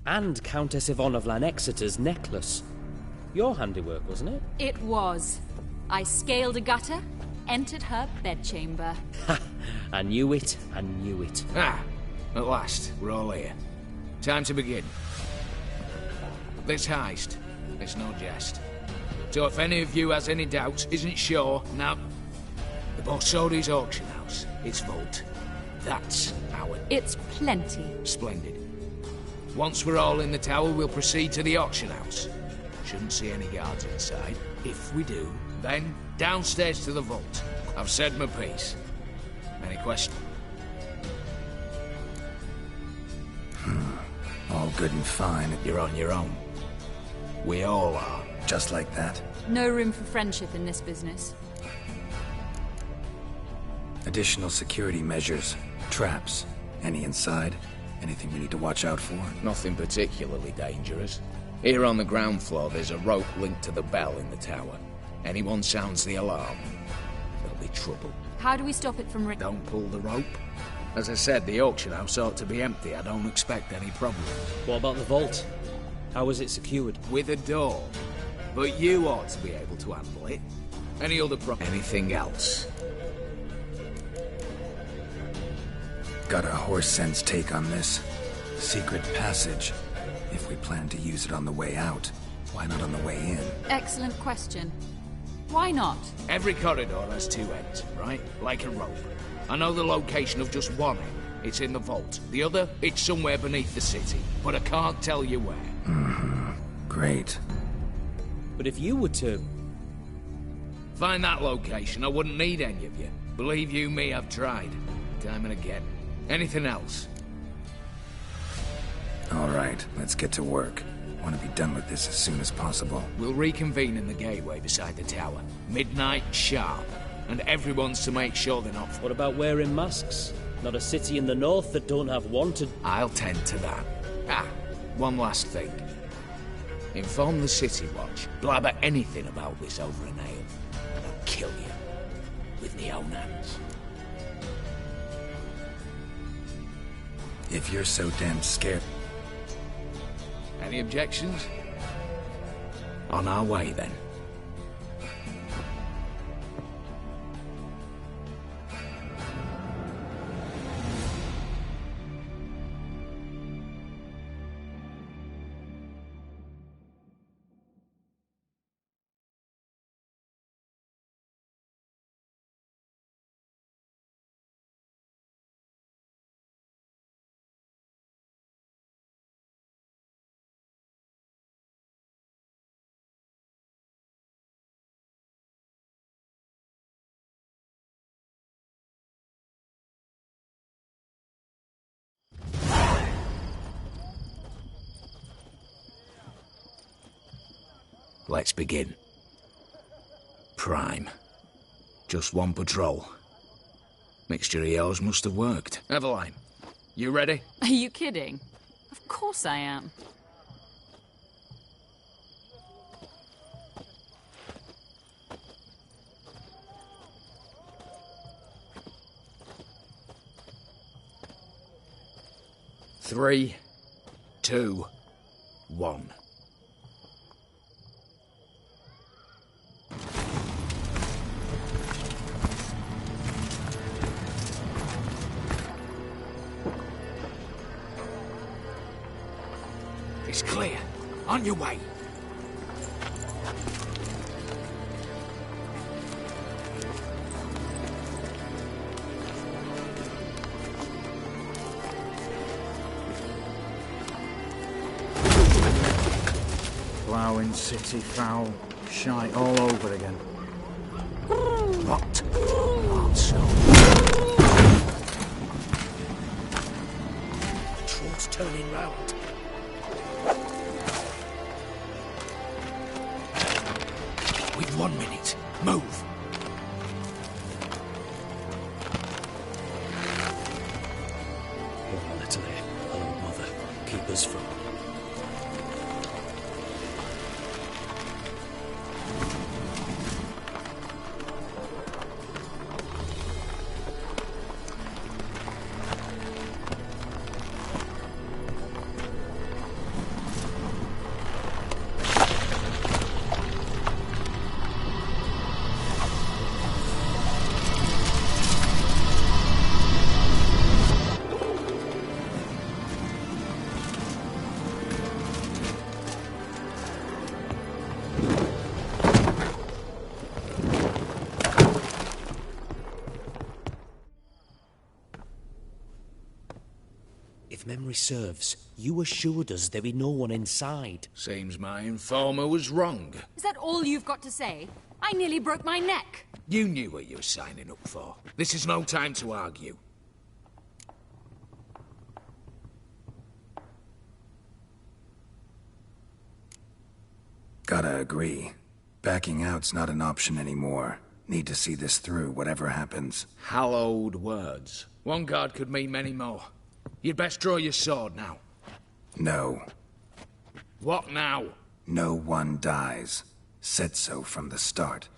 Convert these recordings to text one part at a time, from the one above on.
And Countess Yvonne of Lanexeter's necklace. Your handiwork, wasn't it? It was. I scaled a gutter, entered her bedchamber. Ha! I knew it, I knew it. Ah, at last, we're all here. Time to begin. This heist, it's no jest. So if any of you has any doubts, isn't sure, now... The Borsodi's auction house, its vault. That's our... It's plenty. Splendid. Once we're all in the tower, we'll proceed to the auction house. Shouldn't see any guards inside. If we do, then downstairs to the vault. I've said my piece. Any questions? All good and fine. You're on your own. We all are. Just like that. No room for friendship in this business. Additional security measures. Traps. Any inside? Anything we need to watch out for? Nothing particularly dangerous. Here on the ground floor, there's a rope linked to the bell in the tower. Anyone sounds the alarm, there'll be trouble. How do we stop it from Don't pull the rope. As I said, the auction house ought to be empty. I don't expect any problem. What about the vault? How was it secured? With a door. But you ought to be able to handle it. Any other Anything else? Got a horse sense take on this. Secret passage. If we plan to use it on the way out, why not on the way in? Excellent question. Why not? Every corridor has two ends, right? Like a rope. I know the location of just one end. It's in the vault. The other, it's somewhere beneath the city. But I can't tell you where. Mm-hmm. Great. But if you were to... Find that location, I wouldn't need any of you. Believe you me, I've tried. Time and again. Anything else? All right, let's get to work. Want to be done with this as soon as possible. We'll reconvene in the gateway beside the tower. Midnight sharp. And everyone's to make sure they're not... What about wearing masks? Not a city in the north that don't have wanted... I'll tend to that. Ah, one last thing. Inform the City Watch. Blabber anything about this over a nail, and I'll kill you. With my own hands. If you're so damn scared... Any objections? On our way, then. Let's begin. Prime. Just one patrol. Mixture of yours must have worked. Eveline, you ready? Are you kidding? Of course I am. Three, two, one. It's clear. On your way. Ploughing city foul. Shite all over again. What? Also. Patrol's turning round. We've 1 minute. Move. One little here. Hello, mother. Keep us from... memory serves, you assured us there be no one inside. Seems my informer was wrong. Is that all you've got to say? I nearly broke my neck. You knew what you were signing up for. This is no time to argue. Gotta agree. Backing out's not an option anymore. Need to see this through, whatever happens. Hallowed words. One guard could mean many more. You'd best draw your sword now. No. What now? No one dies. Said so from the start.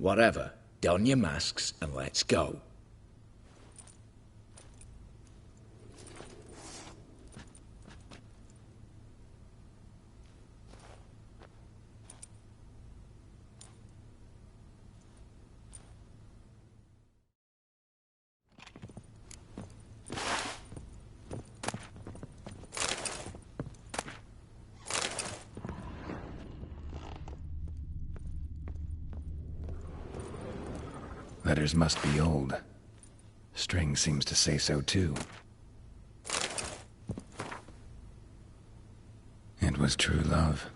Whatever. Don your masks and let's go. Letters must be old. String seems to say so too. It was true love.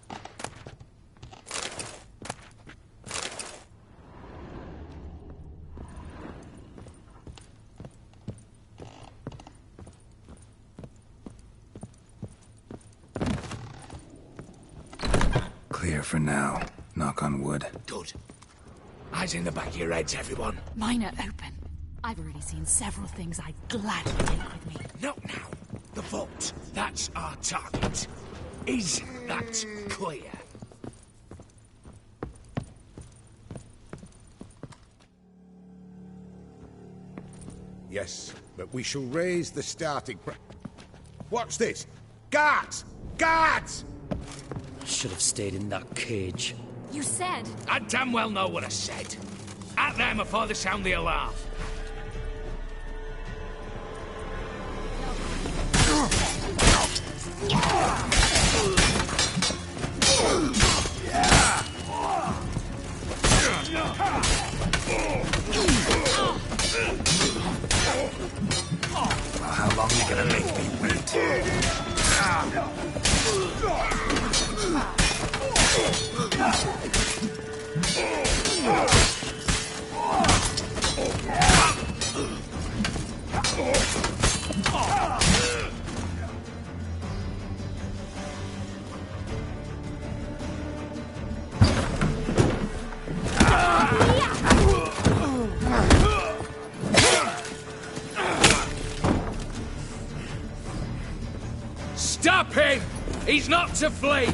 Clear for now. Knock on wood. Good. Eyes in the back of your heads, everyone. Mine are open. I've already seen several things I'd gladly take with me. Not now. The vault. That's our target. Is that clear? Yes, but we shall raise the starting price. What's this? Guards! Guards! Should have stayed in that cage. You said... I damn well know what I said. At them before they sound the alarm. Well, how long are you gonna make me wait? Stop him! He's not to flee!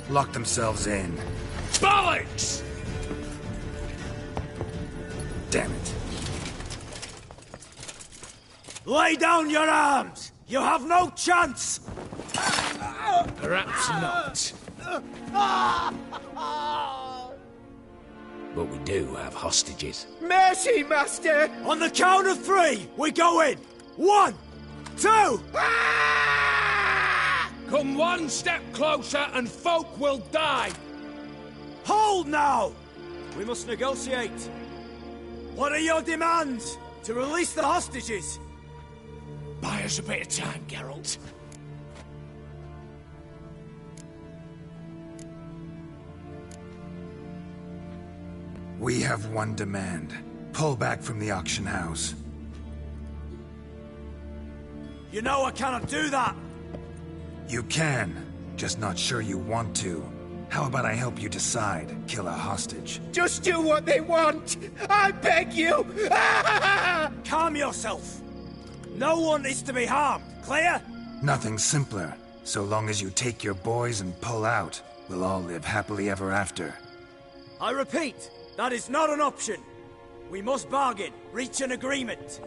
Lock themselves in. Bollocks! Damn it. Lay down your arms! You have no chance! Perhaps not. But we do have hostages. Mercy, Master! On the count of three, we go in! 1, 2... Come one step closer and folk will die! Hold now! We must negotiate. What are your demands? To release the hostages? Buy us a bit of time, Geralt. We have one demand. Pull back from the auction house. You know I cannot do that! You can, just not sure you want to. How about I help you decide, kill a hostage? Just do what they want! I beg you! Calm yourself! No one is to be harmed, clear? Nothing simpler. So long as you take your boys and pull out, we'll all live happily ever after. I repeat, that is not an option. We must bargain, reach an agreement.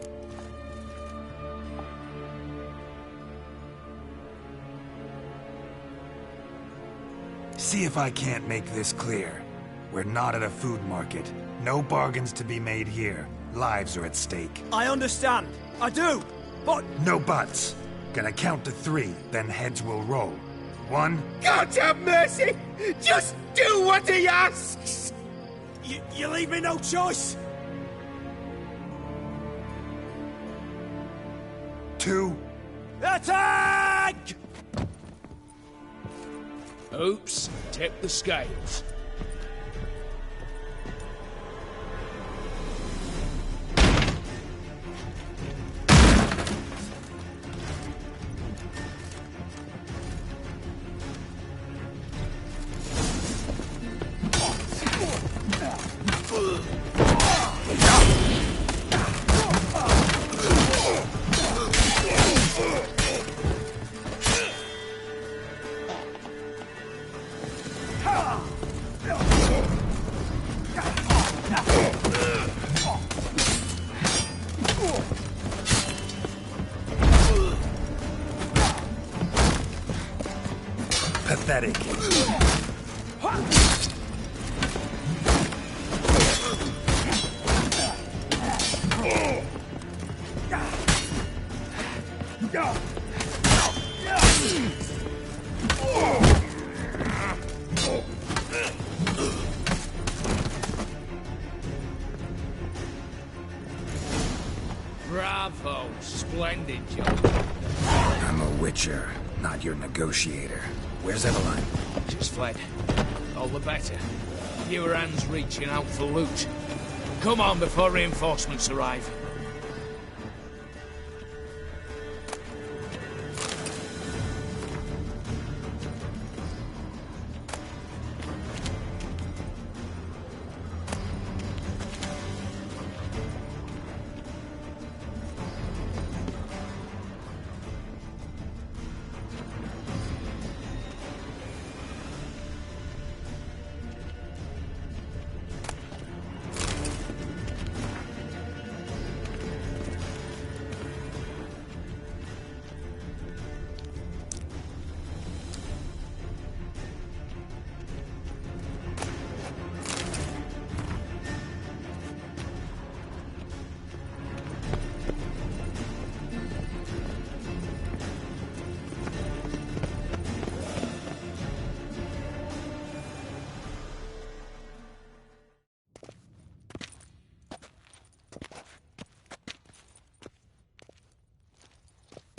See if I can't make this clear. We're not at a food market. No bargains to be made here. Lives are at stake. I understand. I do. But... No buts. Gonna count to 3, then heads will roll. 1... God have mercy! Just do what he asks! You leave me no choice! 2... Attack! Oops, tip the scales. Pathetic. Bravo, splendid job. I'm a witcher, not your negotiator. Where's Eveline? She's fled. All the better. Fewer hands reaching out for loot. Come on before reinforcements arrive.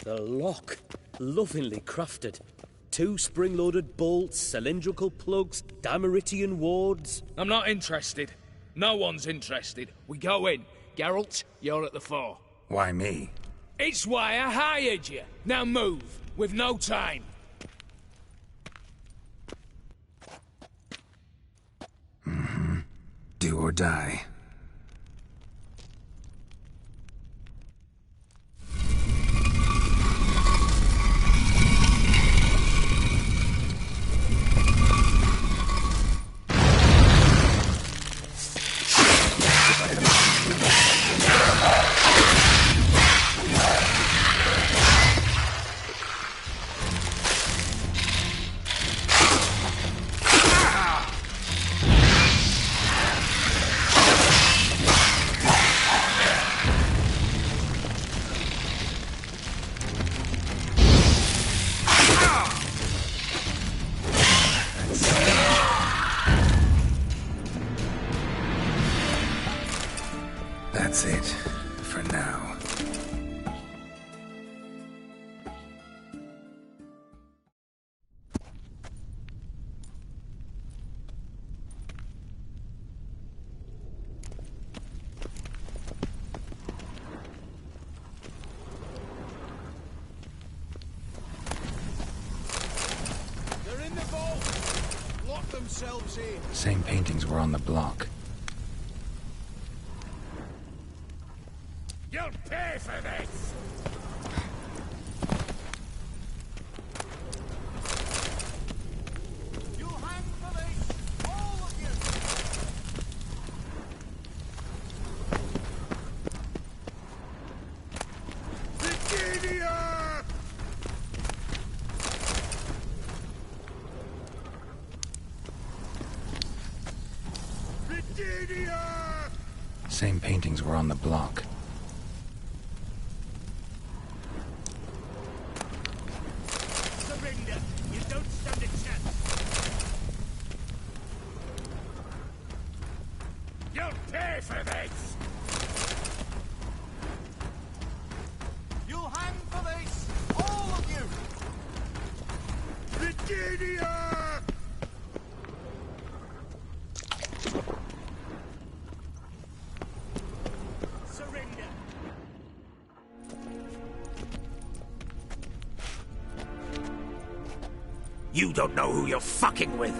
The lock. Lovingly crafted. 2 spring-loaded bolts, cylindrical plugs, Dameritian wards. I'm not interested. No one's interested. We go in. Geralt, you're at the fore. Why me? It's why I hired you. Now move. We've no time. Do or die. yourselves in. Same paintings were on the block. You'll pay for this! You'll hang for this, all of you. Virginia! Virginia! Same paintings were on the block. Surrender! You don't stand a chance! You'll pay for this! You'll hang for this, all of you. Virginia! Surrender! You don't know who you're fucking with.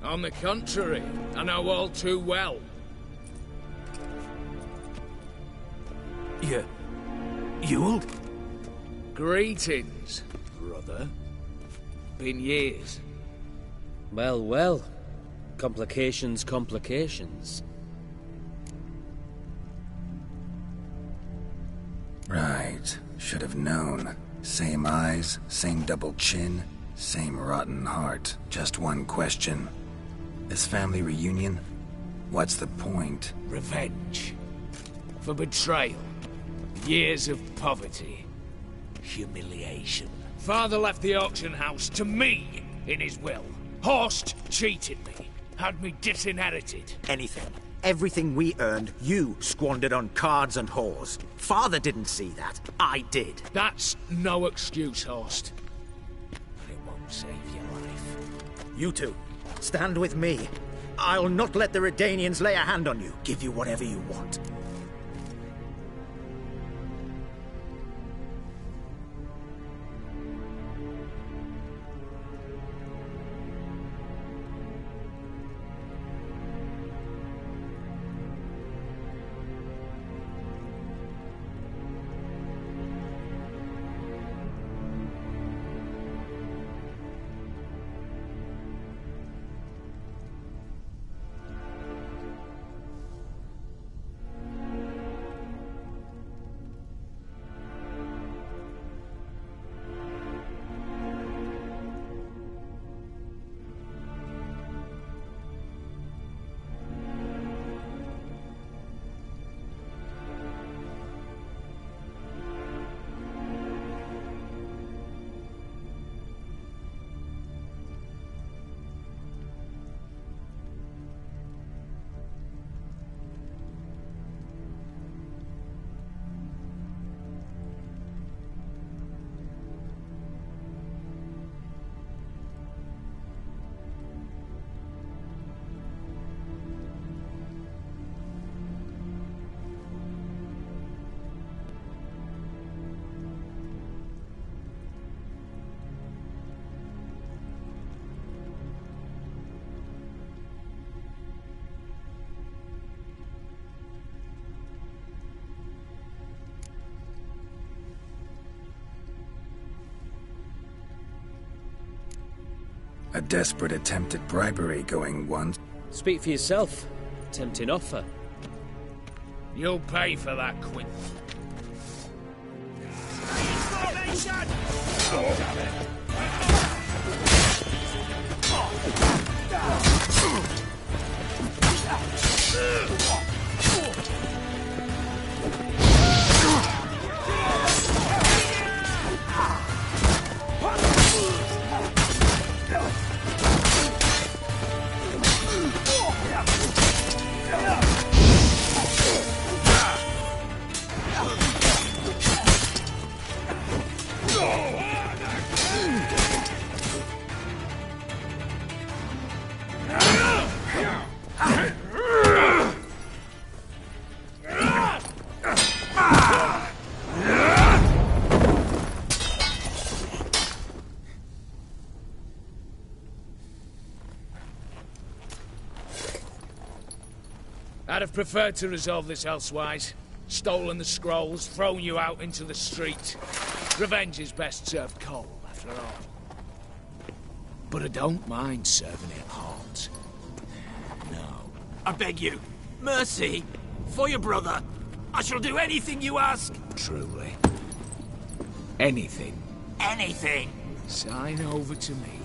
On the contrary, I know all too well. You'll? Greetings, brother. Been years. Well, well. Complications, complications. Right. Should have known. Same eyes, same double chin, same rotten heart. Just one question. This family reunion? What's the point? Revenge. For betrayal. Years of poverty. Humiliation. Father left the auction house to me in his will. Horst cheated me. Had me disinherited. Anything. Everything we earned, you squandered on cards and whores. Father didn't see that. I did. That's no excuse, Horst. But it won't save your life. You two, stand with me. I'll not let the Redanians lay a hand on you. Give you whatever you want. A desperate attempt at bribery going once. Speak for yourself. Tempting offer. You'll pay for that, Quint. I'd have preferred to resolve this elsewise. Stolen the scrolls, thrown you out into the street. Revenge is best served cold, after all. But I don't mind serving it hot. No. I beg you, mercy, for your brother. I shall do anything you ask. Truly. Anything. Anything. Sign over to me.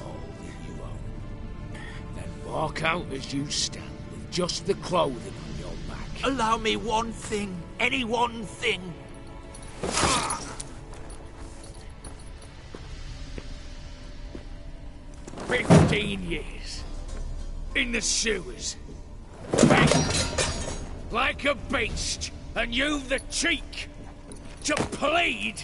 All that you own. Then walk out as you stand, with just the clothing on your back. Allow me one thing. Any one thing. 15 years. In the sewers. Begged. Like a beast. And you've the cheek to plead.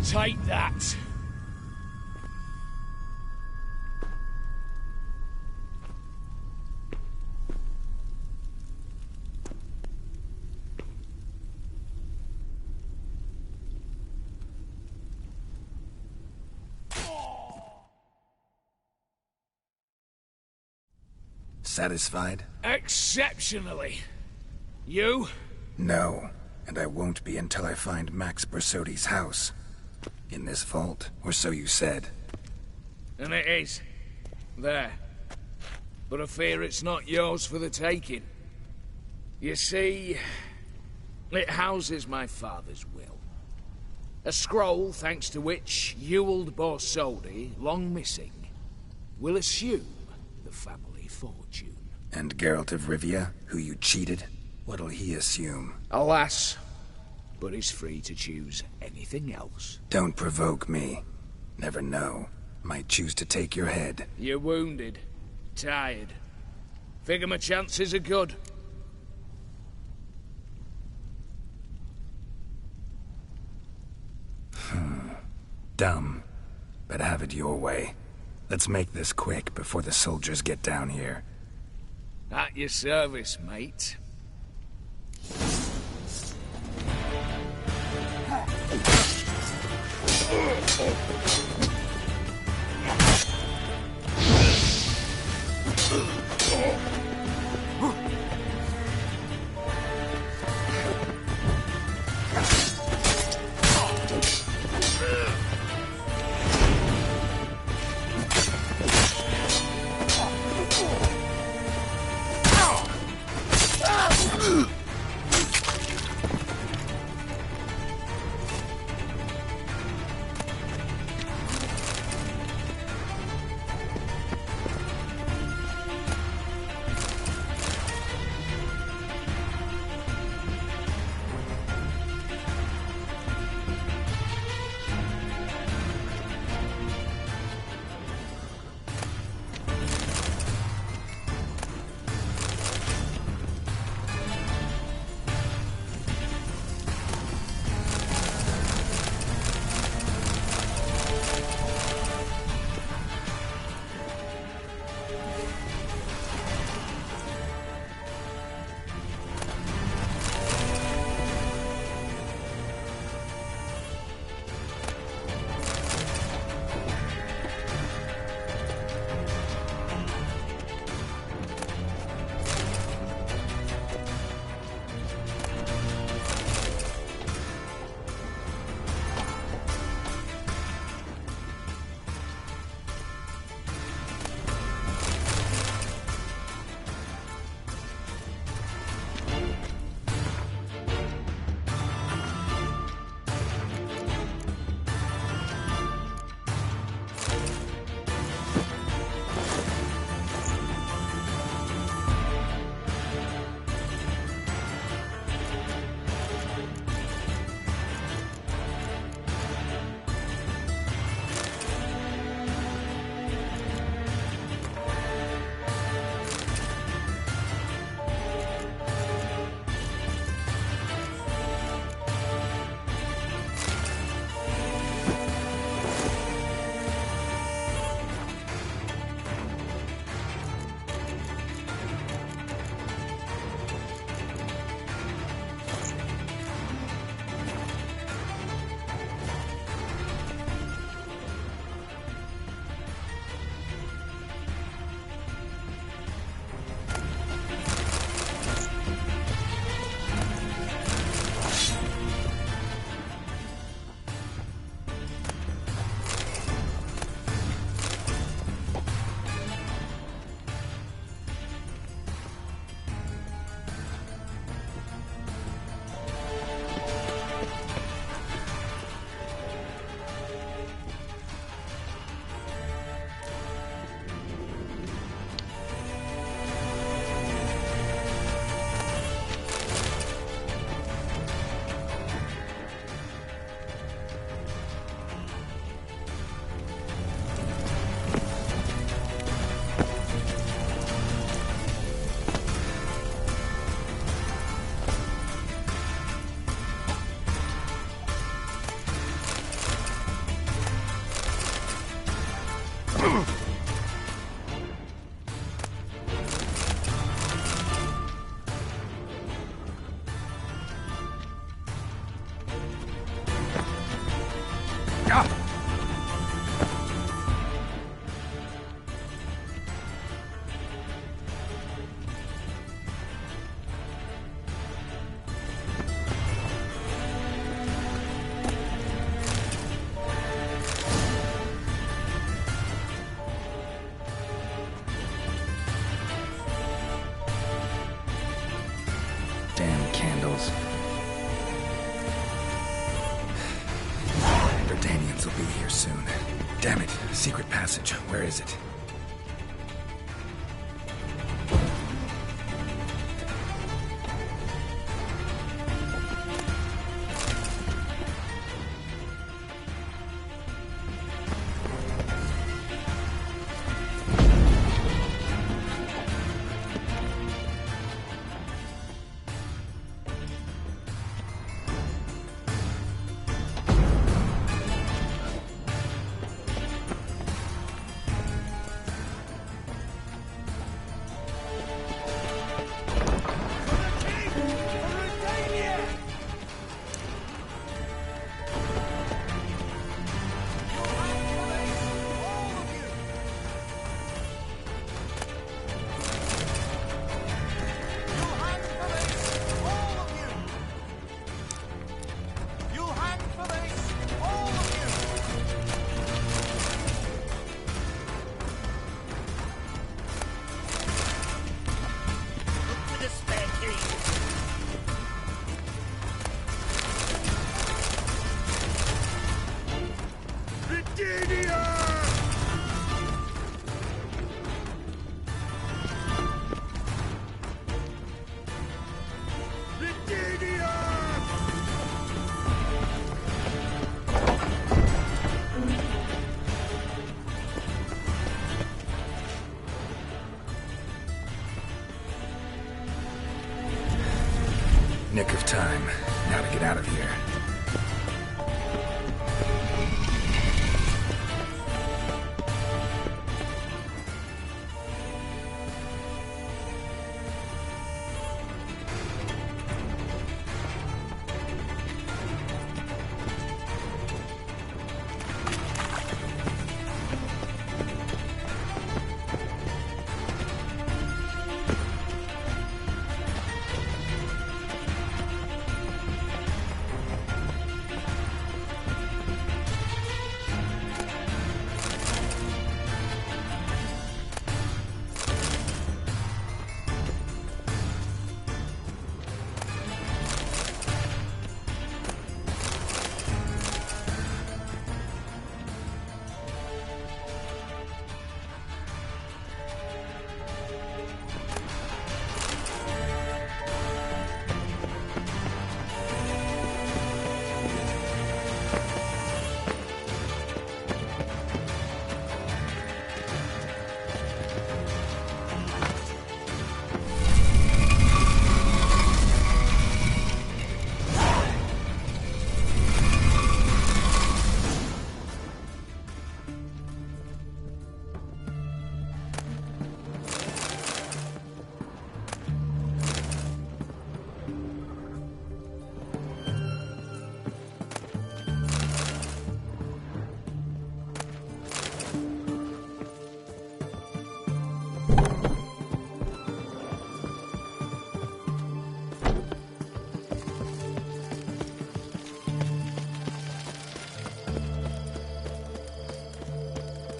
Take that. Satisfied? Exceptionally. You? No, and I won't be until I find Max Bersodi's house. In this vault, or so you said. And it is. There. But I fear it's not yours for the taking. You see, it houses my father's will. A scroll thanks to which Ewald Borsodi, long missing, will assume the family fortune. And Geralt of Rivia, who you cheated, what'll he assume? Alas, but he's free to choose anything else. Don't provoke me. Never know. Might choose to take your head. You're wounded. Tired. Figure my chances are good. Dumb. But have it your way. Let's make this quick before the soldiers get down here. At your service, mate. Damn candles. Verdanians will be here soon. Damn it, secret passage. Where is it? Nick of time. Now to get out of here.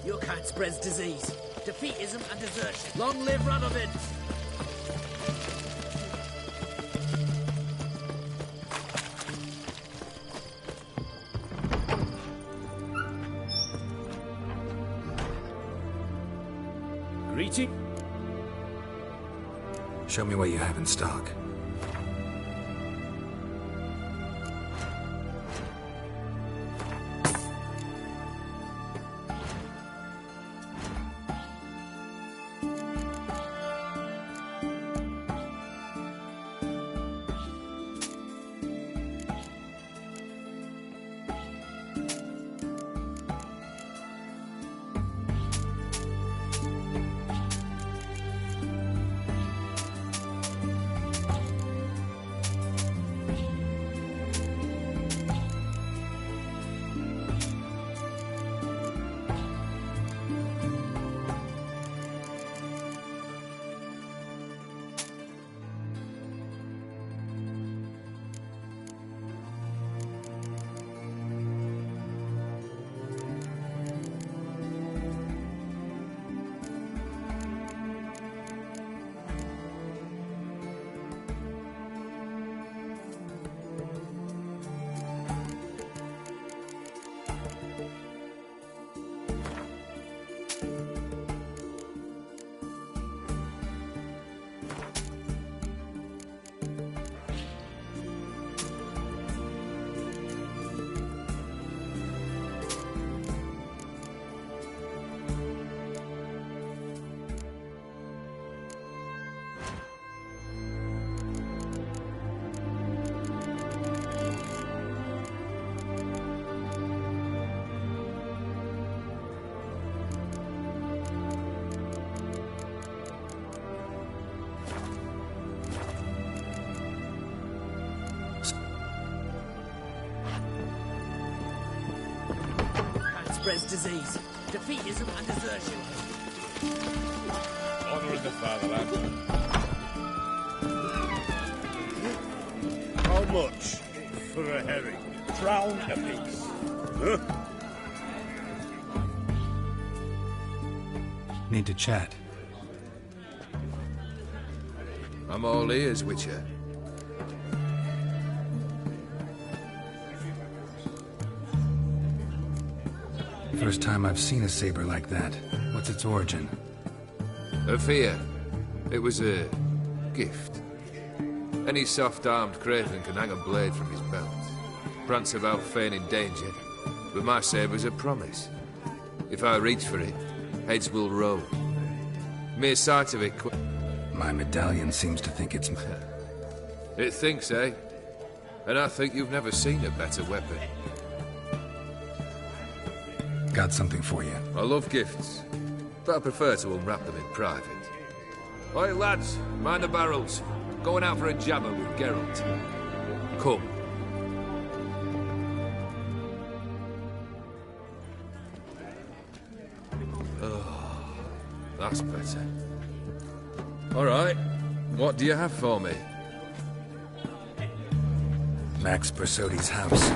Your kind spreads disease, defeatism and desertion. Long live Radovid! Greeting? Show me what you have in stock. spreads disease, defeatism and desertion. Honouring the fatherland. How much for a herring? Crown apiece. Huh? Need to chat. I'm all ears, Witcher. First time I've seen a saber like that. What's its origin? A fear. It was a gift. Any soft-armed craven can hang a blade from his belt, prance about feigning danger, but my saber's a promise. If I reach for it, heads will roll. Mere sight of it My medallion seems to think it's... It thinks, eh? And I think you've never seen a better weapon. Got something for you. I love gifts, but I prefer to unwrap them in private. Oi, lads, mind the barrels. Going out for a jabber with Geralt. Come. Oh, that's better. All right, what do you have for me? Max Bersodi's house,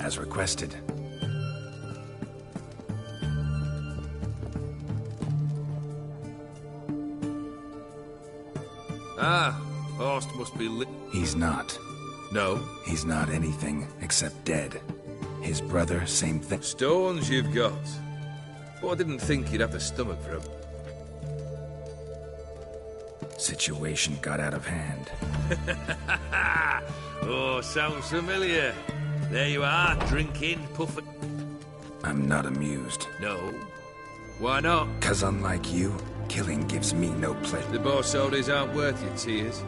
as requested. Ah, Horst must be He's not. No? He's not anything except dead. His brother, same thing. Stones you've got. But I didn't think you'd have the stomach for 'em. Situation got out of hand. Oh, sounds familiar. There you are, drinking, puffing. I'm not amused. No? Why not? 'Cause unlike you, killing gives me no pleasure. The Borsodis aren't worth your tears.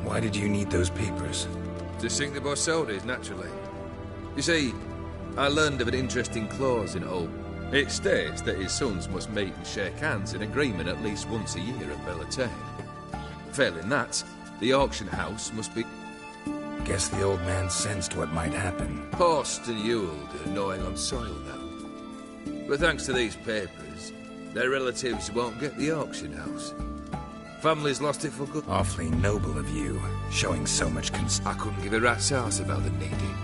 Why did you need those papers? To sink the Borsodis, naturally. You see, I learned of an interesting clause in Ulm. It states that his sons must meet and shake hands in agreement at least once a year at Bellatane. Failing that, the auction house must be... Guess the old man sensed what might happen. Horst and Ewald are gnawing on soil now. But thanks to these papers, their relatives won't get the auction house. Family's lost it for good. Awfully noble of you, showing so much I couldn't give a rat's ass about the needy.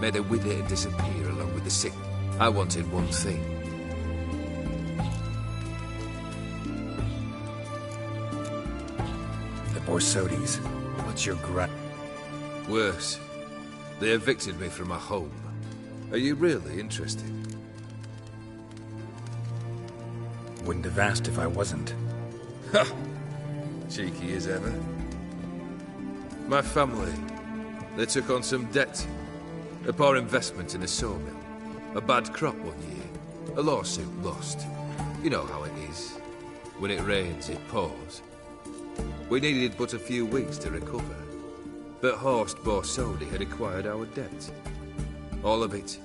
Made her wither and disappear along with the sick. I wanted one thing. The Borsodis. What's your Worse. They evicted me from my home. Are you really interested? Wouldn't have asked if I wasn't. Ha! Cheeky as ever. My family, they took on some debt. A poor investment in a sawmill. A bad crop one year. A lawsuit lost. You know how it is. When it rains, it pours. We needed but a few weeks to recover. But Horst Borsodi had acquired our debt. All of it.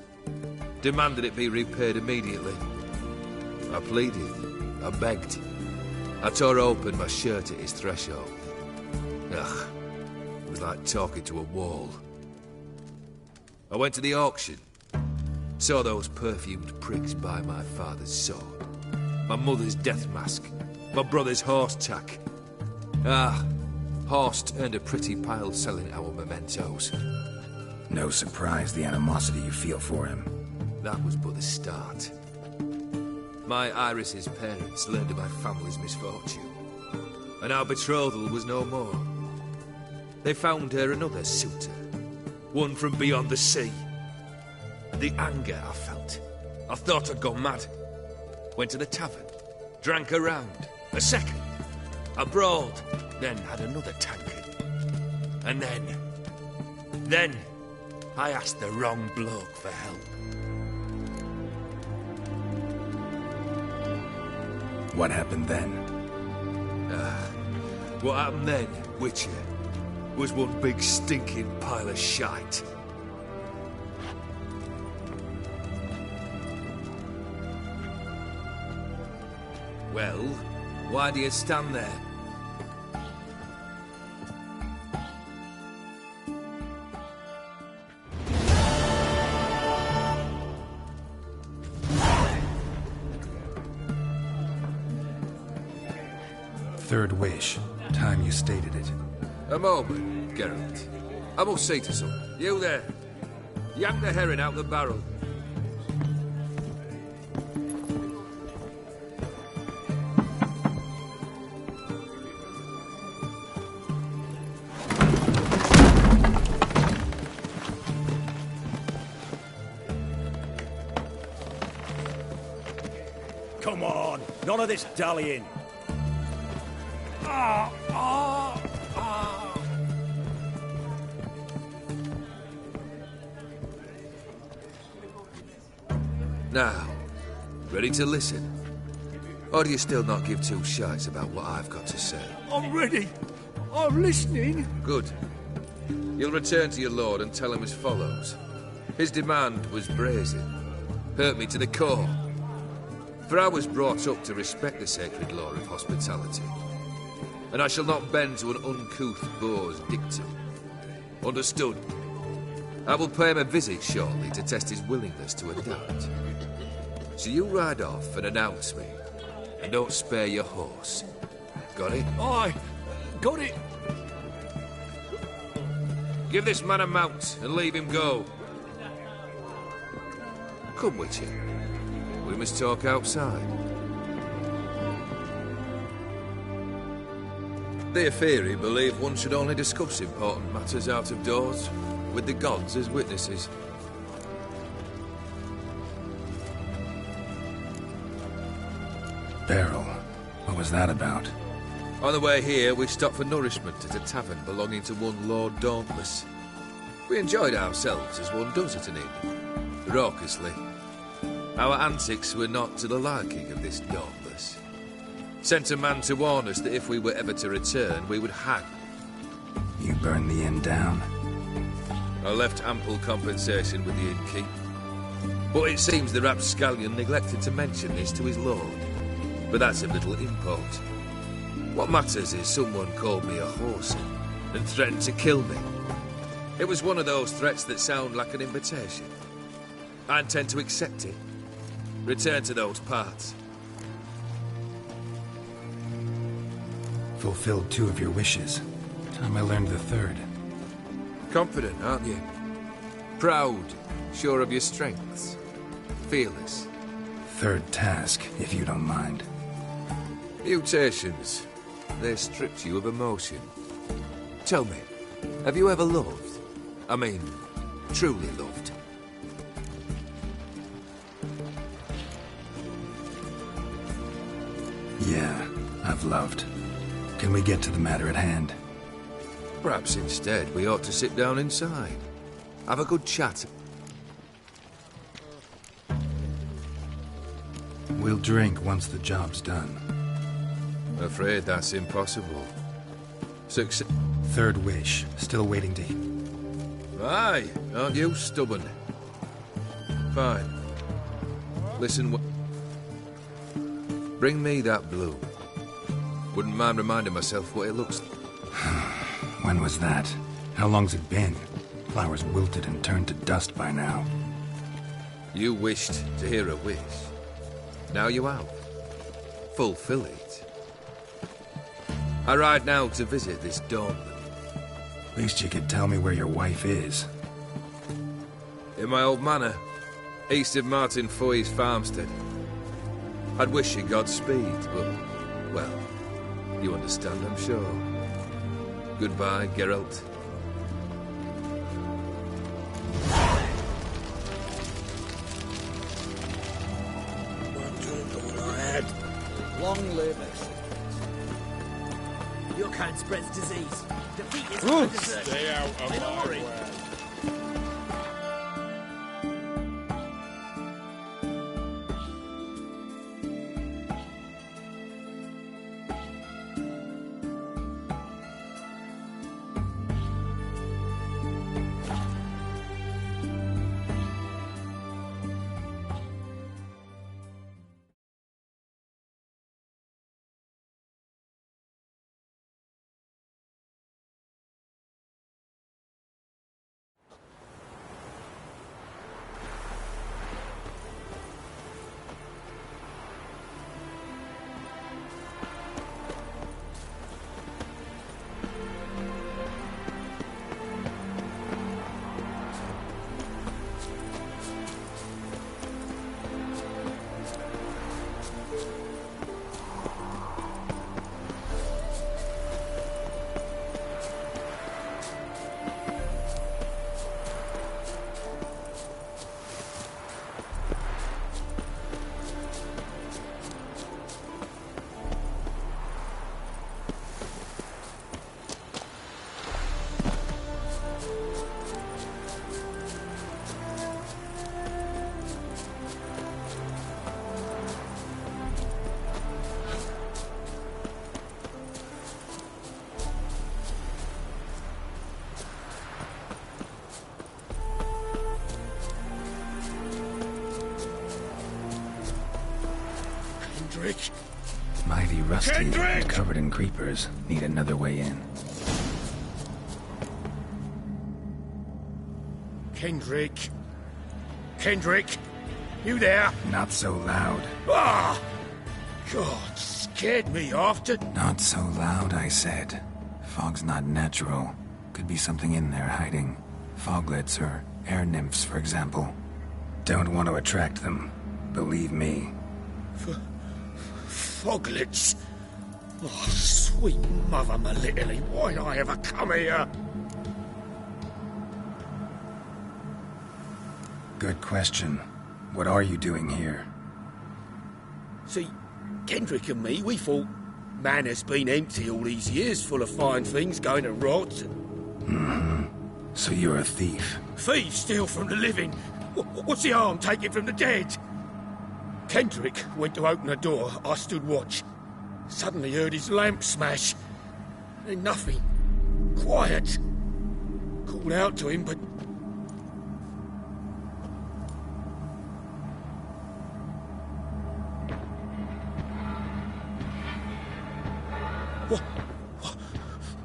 Demanded it be repaid immediately. I pleaded. I begged. I tore open my shirt at his threshold. Ugh. It was like talking to a wall. I went to the auction. Saw those perfumed pricks buy my father's sword. My mother's death mask. My brother's horse tack. Ah, Horst earned a pretty pile selling our mementos. No surprise the animosity you feel for him. That was but the start. My Iris's parents learned of my family's misfortune, and our betrothal was no more. They found her another suitor, one from beyond the sea. The anger I felt, I thought I'd gone mad. Went to the tavern, drank a round, a second. I brawled, then had another tankard. And then, I asked the wrong bloke for help. What happened then? What happened then, Witcher, was one big stinking pile of shite. Well, why do you stand there? Third wish. Time you stated it. A moment, Geralt. I must see to something. You there. Yank the herring out the barrel. Come on, none of this dallying. Now, ready to listen? Or do you still not give two shites about what I've got to say? I'm ready. I'm listening. Good. You'll return to your lord and tell him as follows. His demand was brazen. Hurt me to the core. For I was brought up to respect the sacred law of hospitality. And I shall not bend to an uncouth boor's dictum. Understood? I will pay him a visit shortly to test his willingness to adapt. So you ride off and announce me. And don't spare your horse. Got it? Aye, got it. Give this man a mount and leave him go. Come, Witcher. We must talk outside. The Aetheri believe one should only discuss important matters out of doors, with the gods as witnesses. Beryl, what was that about? On the way here, we stopped for nourishment at a tavern belonging to one Lord Dauntless. We enjoyed ourselves as one does at an inn, raucously. Our antics were not to the liking of this Dauntless. Sent a man to warn us that if we were ever to return, we would hang. You burned the inn down? I left ample compensation with the innkeep. But it seems the rapscallion neglected to mention this to his lord. But that's of little import. What matters is someone called me a horsey and threatened to kill me. It was one of those threats that sound like an invitation. I intend to accept it. Return to those parts. Fulfilled 2 of your wishes. Time I learned the 3rd. Confident, aren't you? Proud, sure of your strengths. Fearless. 3rd task, if you don't mind. Mutations. They stripped you of emotion. Tell me, have you ever loved? I mean, truly loved? Yeah, I've loved. Can we get to the matter at hand? Perhaps instead we ought to sit down inside. Have a good chat. We'll drink once the job's done. Afraid that's impossible. Success. 3rd wish. Still waiting to... Aye, aren't you stubborn? Fine. Listen, bring me that blue. Wouldn't mind reminding myself what it looks like. When was that? How long's it been? Flowers wilted and turned to dust by now. You wished to hear a wish. Now you have. Fulfill it. I ride now to visit this Dawnland. Least you could tell me where your wife is. In my old manor, east of Martin Foy's farmstead. I'd wish you Godspeed, but, well, you understand, I'm sure. Goodbye, Geralt. Long live us. Your kind spreads disease. Defeat is a desertion. Stay out of In a my hurry. way. Kendrick! Mighty rusty Kendrick! and covered in creepers. Need another way in. Kendrick! Kendrick! You there? Not so loud. Ah! God, scared me off to... Not so loud, I said. Fog's not natural. Could be something in there hiding. Foglets or air nymphs, for example. Don't want to attract them. Believe me. Foglets? Oh, sweet mother Melitele, why'd I ever come here? Good question. What are you doing here? See, Kendrick and me, we thought Manor's been empty all these years, full of fine things going to rot. Mm-hmm. So you're a thief? Thieves steal from the living. What's the harm taking from the dead? Kendrick went to open the door. I stood watch. Suddenly heard his lamp smash. Then nothing. Quiet. Called out to him, but...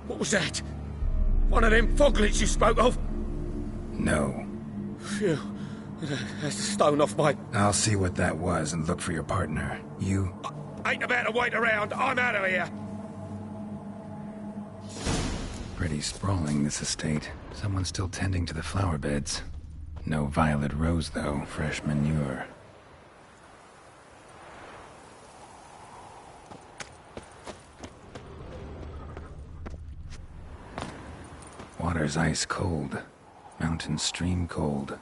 What was that? One of them foglets you spoke of? No. Phew. That's the stone off my... I'll see what that was and look for your partner. You... Ain't about to wait around. I'm out of here. Pretty sprawling, this estate. Someone's still tending to the flower beds. No violet rose, though. Fresh manure. Water's ice cold. Mountain stream cold.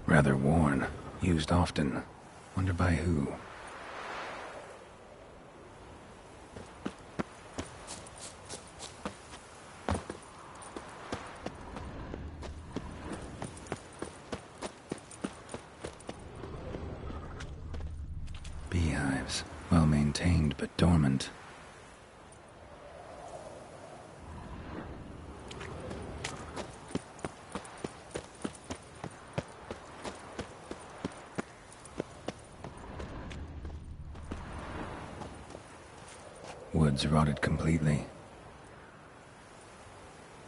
Rather worn. Used often. Wonder by who. Beehives. Well maintained, but dormant. Woods rotted completely.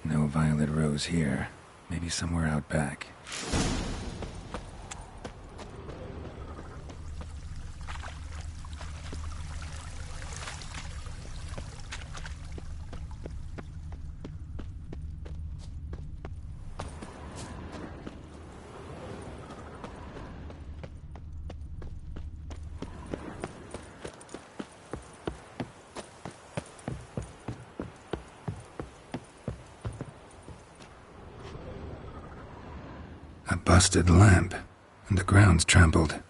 No violet rose here. Maybe somewhere out back. A busted lamp, and the ground's trampled.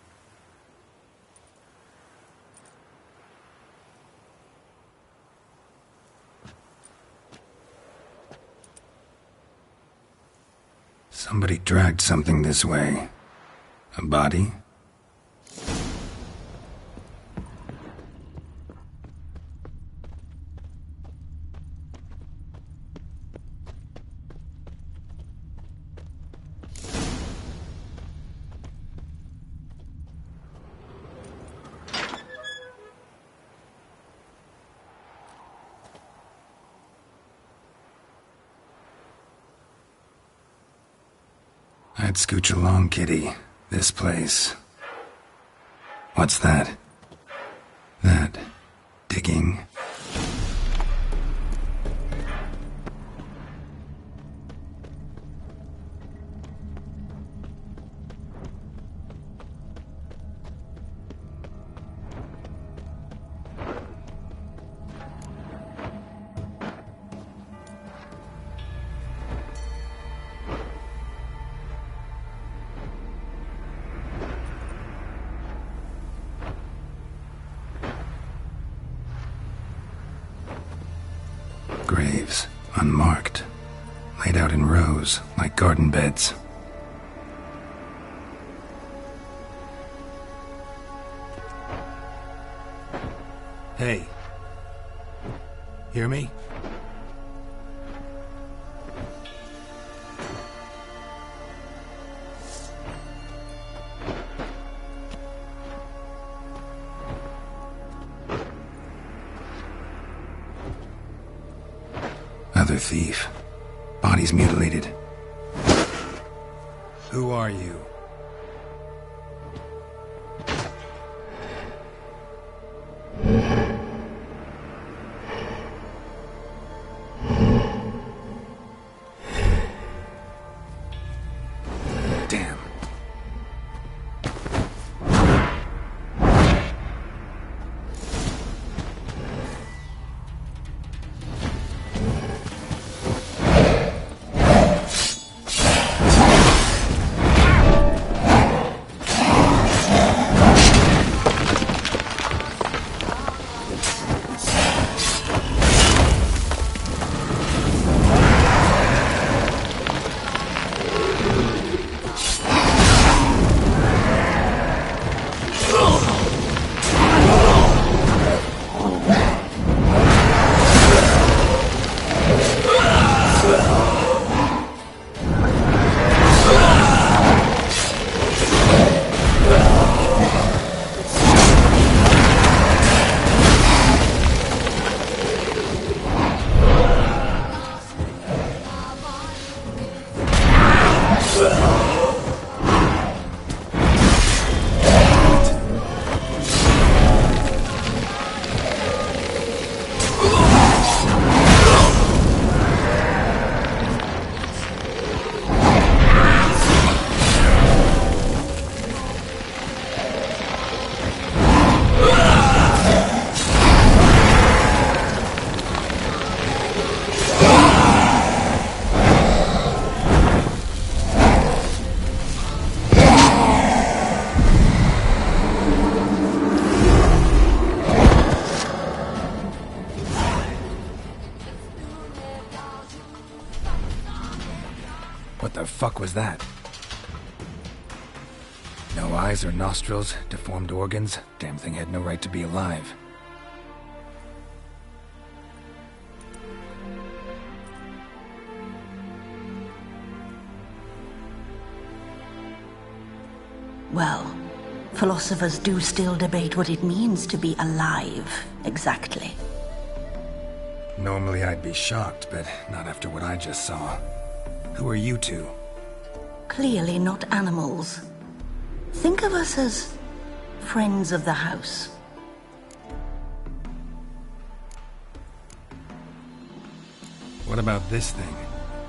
Somebody dragged something this way. A body? I'd scooch along, kitty. This place. What's that? That... digging? Graves, unmarked, laid out in rows like garden beds. Hey. Hear me? Another thief. Body's mutilated. Who are you? Damn. What the fuck was that? No eyes or nostrils, deformed organs. Damn thing had no right to be alive. Well, philosophers do still debate what it means to be alive, exactly. Normally I'd be shocked, but not after what I just saw. Who are you two? Clearly not animals. Think of us as friends of the house. What about this thing?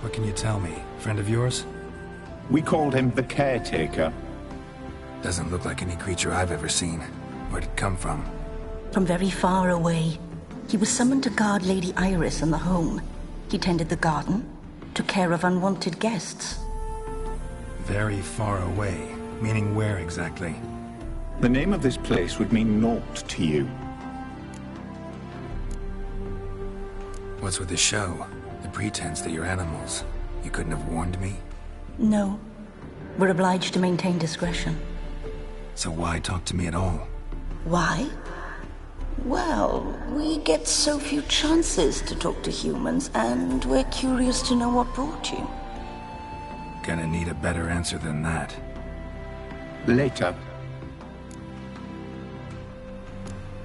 What can you tell me? Friend of yours? We called him the Caretaker. Doesn't look like any creature I've ever seen. Where'd it come from? From very far away. He was summoned to guard Lady Iris and the home. He tended the garden, took care of unwanted guests. Very far away. Meaning where exactly? The name of this place would mean naught to you. What's with the show? The pretense that you're animals. You couldn't have warned me? No. We're obliged to maintain discretion. So why talk to me at all? Why? Well, we get so few chances to talk to humans, and we're curious to know what brought you. Gonna need a better answer than that. Later.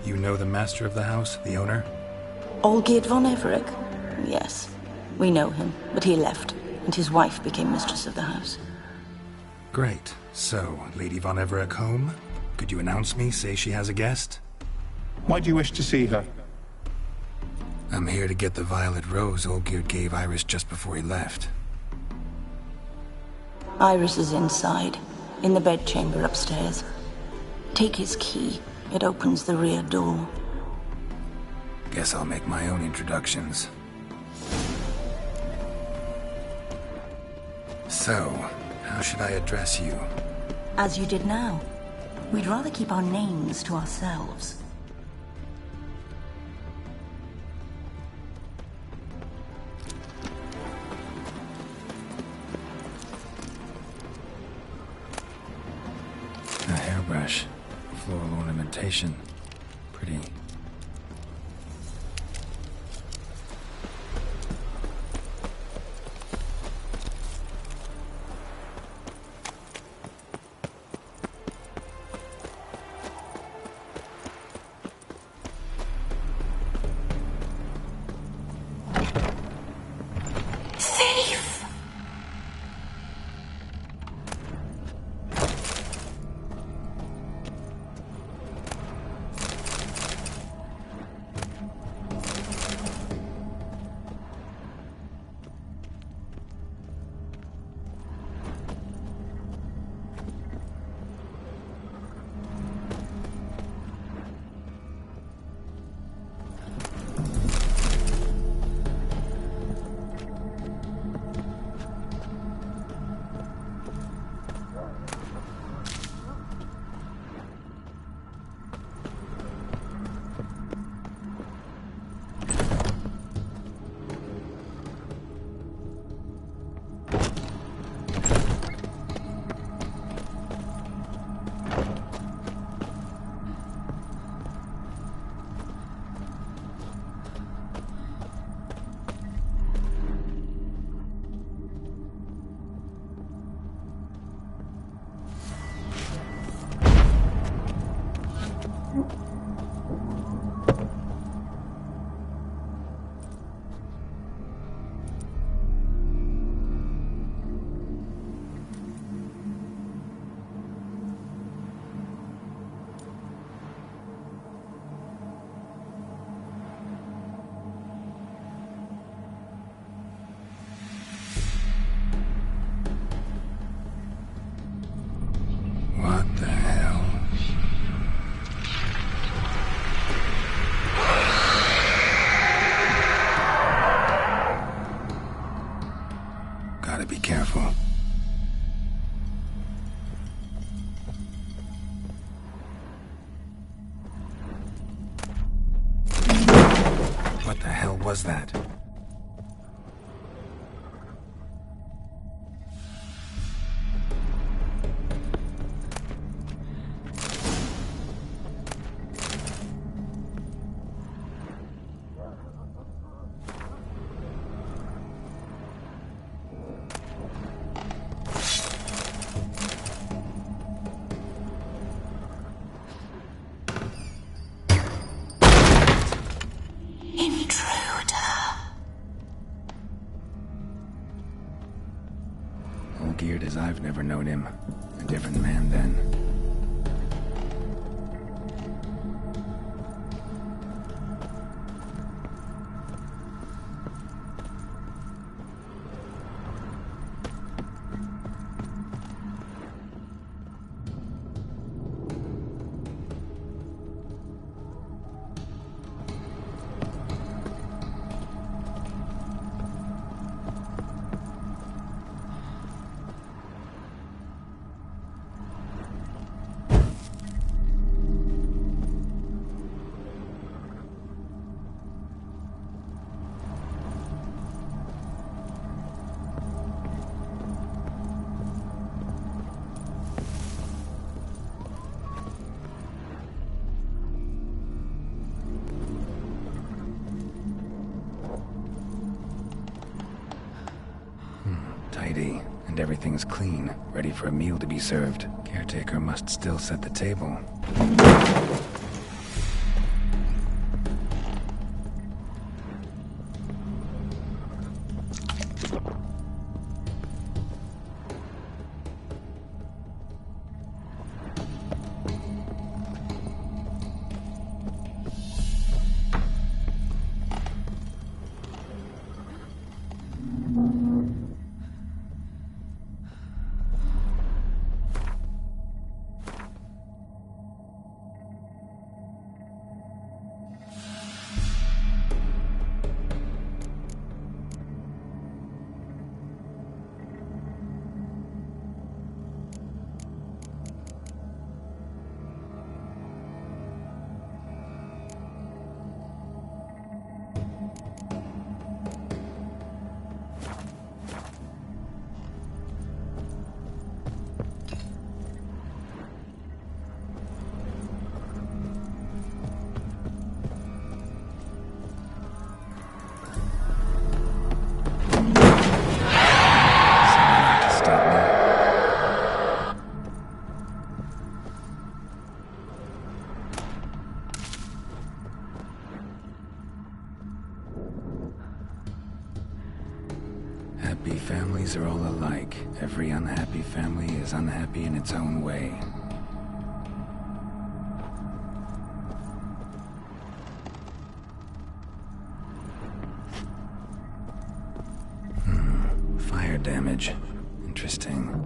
You know the master of the house, the owner? Olgierd von Everec? Yes. We know him, but he left, and his wife became mistress of the house. Great. So, Lady von Everec home? Could you announce me, say she has a guest? Why do you wish to see her? I'm here to get the violet rose Olgierd gave Iris just before he left. Iris is inside, in the bedchamber upstairs. Take his key. It opens the rear door. Guess I'll make my own introductions. So, how should I address you? As you did now. We'd rather keep our names to ourselves. A hairbrush. Floral ornamentation. Pretty. safe. What the hell? Gotta be careful. What the hell was that? Geared as I've never known him. A different man then. Tidy, and everything's clean, ready for a meal to be served. Caretaker must still set the table. Happy families are all alike. Every unhappy family is unhappy in its own way. Fire damage. Interesting.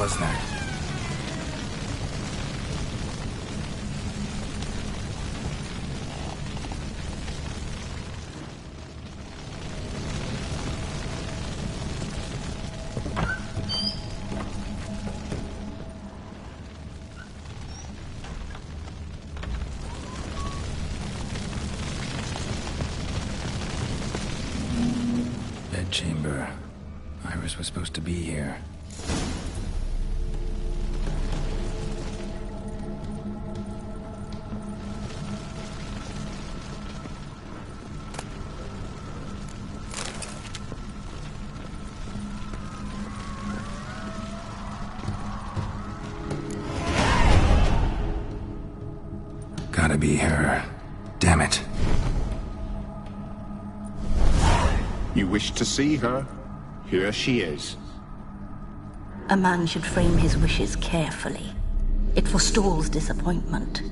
was that? Bedchamber. Iris was supposed to be here. Gotta be her. Damn it. You wish to see her? Here she is. A man should frame his wishes carefully. It forestalls disappointment.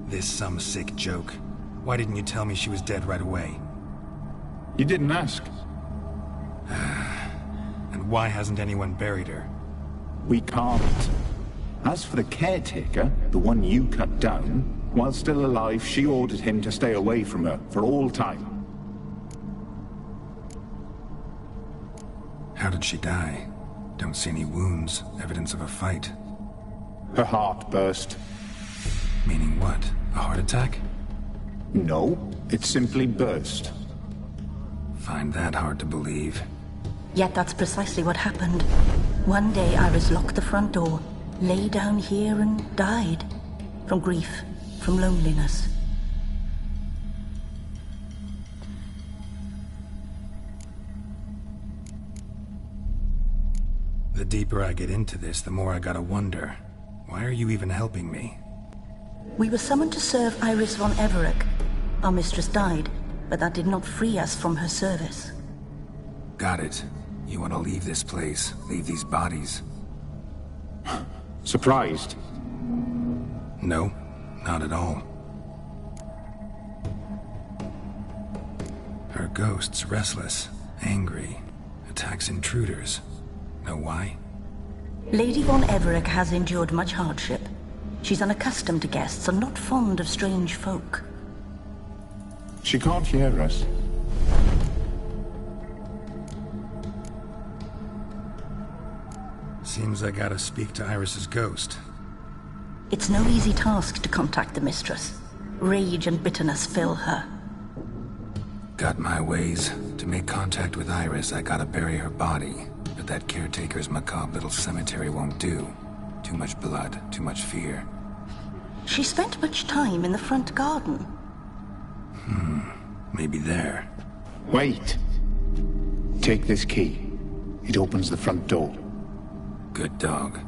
This some sick joke. Why didn't you tell me she was dead right away? You didn't ask. And why hasn't anyone buried her? We can't. As for the caretaker, the one you cut down, while still alive, she ordered him to stay away from her for all time. How did she die? Don't see any wounds, evidence of a fight. Her heart burst. Meaning what? A heart attack? No, it simply burst. Find that hard to believe. Yet that's precisely what happened. One day Iris locked the front door, lay down here and died. From grief, from loneliness. The deeper I get into this, the more I gotta wonder. Why are you even helping me? We were summoned to serve Iris von Everec. Our mistress died, but that did not free us from her service. Got it. You want to leave this place, leave these bodies. Surprised? No, not at all. Her ghost's restless, angry, attacks intruders. Know why? Lady von Everec has endured much hardship. She's unaccustomed to guests and not fond of strange folk. She can't hear us. Seems I gotta speak to Iris's ghost. It's no easy task to contact the mistress. Rage and bitterness fill her. Got my ways. To make contact with Iris, I gotta bury her body. But that caretaker's macabre little cemetery won't do. Too much blood, too much fear. She spent much time in the front garden. Maybe there. Wait. Take this key. It opens the front door. Good dog.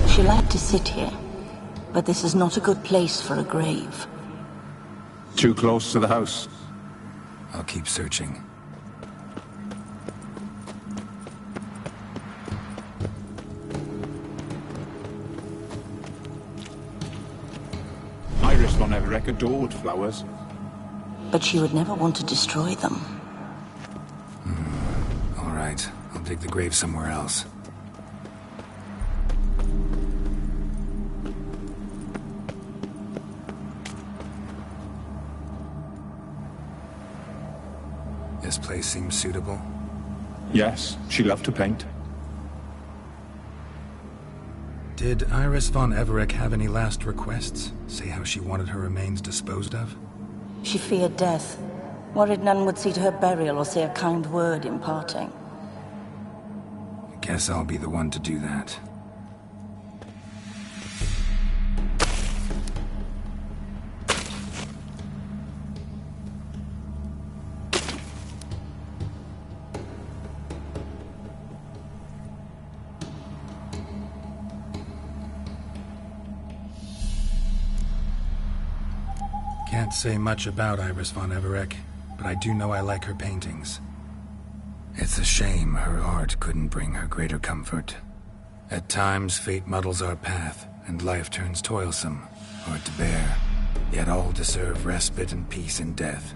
She liked to sit here, but this is not a good place for a grave. Too close to the house. I'll keep searching. Iris von Everec adored flowers. But she would never want to destroy them. All right, I'll dig the grave somewhere else. This place seems suitable. Yes, she loved to paint. Did Iris von Everec have any last requests? Say how she wanted her remains disposed of? She feared death. Worried none would see to her burial or say a kind word in parting. Guess I'll be the one to do that. Can't say much about Iris von Everec, but I do know I like her paintings. It's a shame her art couldn't bring her greater comfort. At times, fate muddles our path, and life turns toilsome, hard to bear. Yet all deserve respite and peace in death.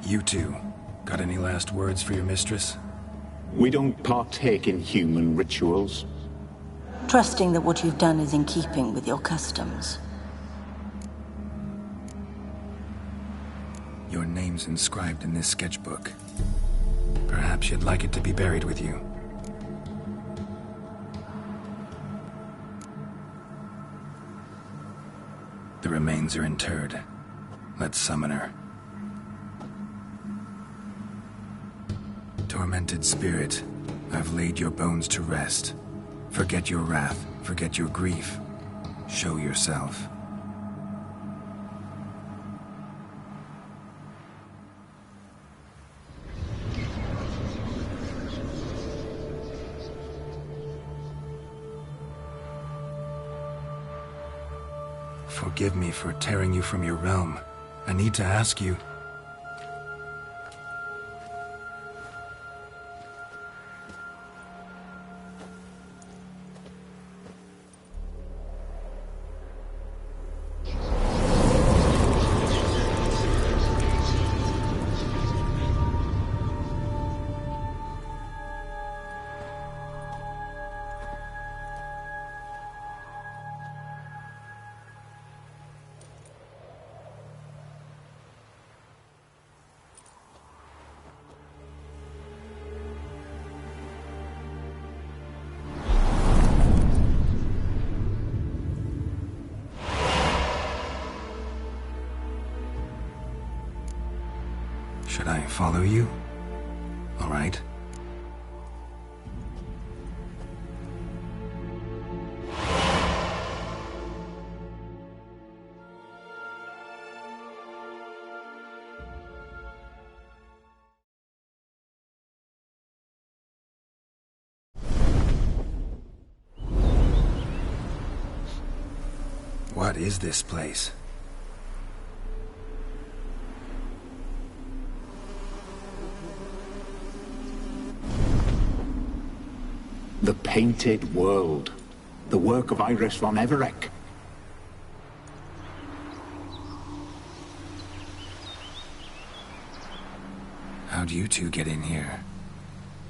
You two, got any last words for your mistress? We don't partake in human rituals. Trusting that what you've done is in keeping with your customs. Your name's inscribed in this sketchbook. Perhaps you'd like it to be buried with you. The remains are interred. Let's summon her. Tormented spirit, I've laid your bones to rest. Forget your wrath, forget your grief. Show yourself. Forgive me for tearing you from your realm. I need to ask you... Should I follow you? All right. What is this place? The Painted World. The work of Iris von Everec. How'd you two get in here?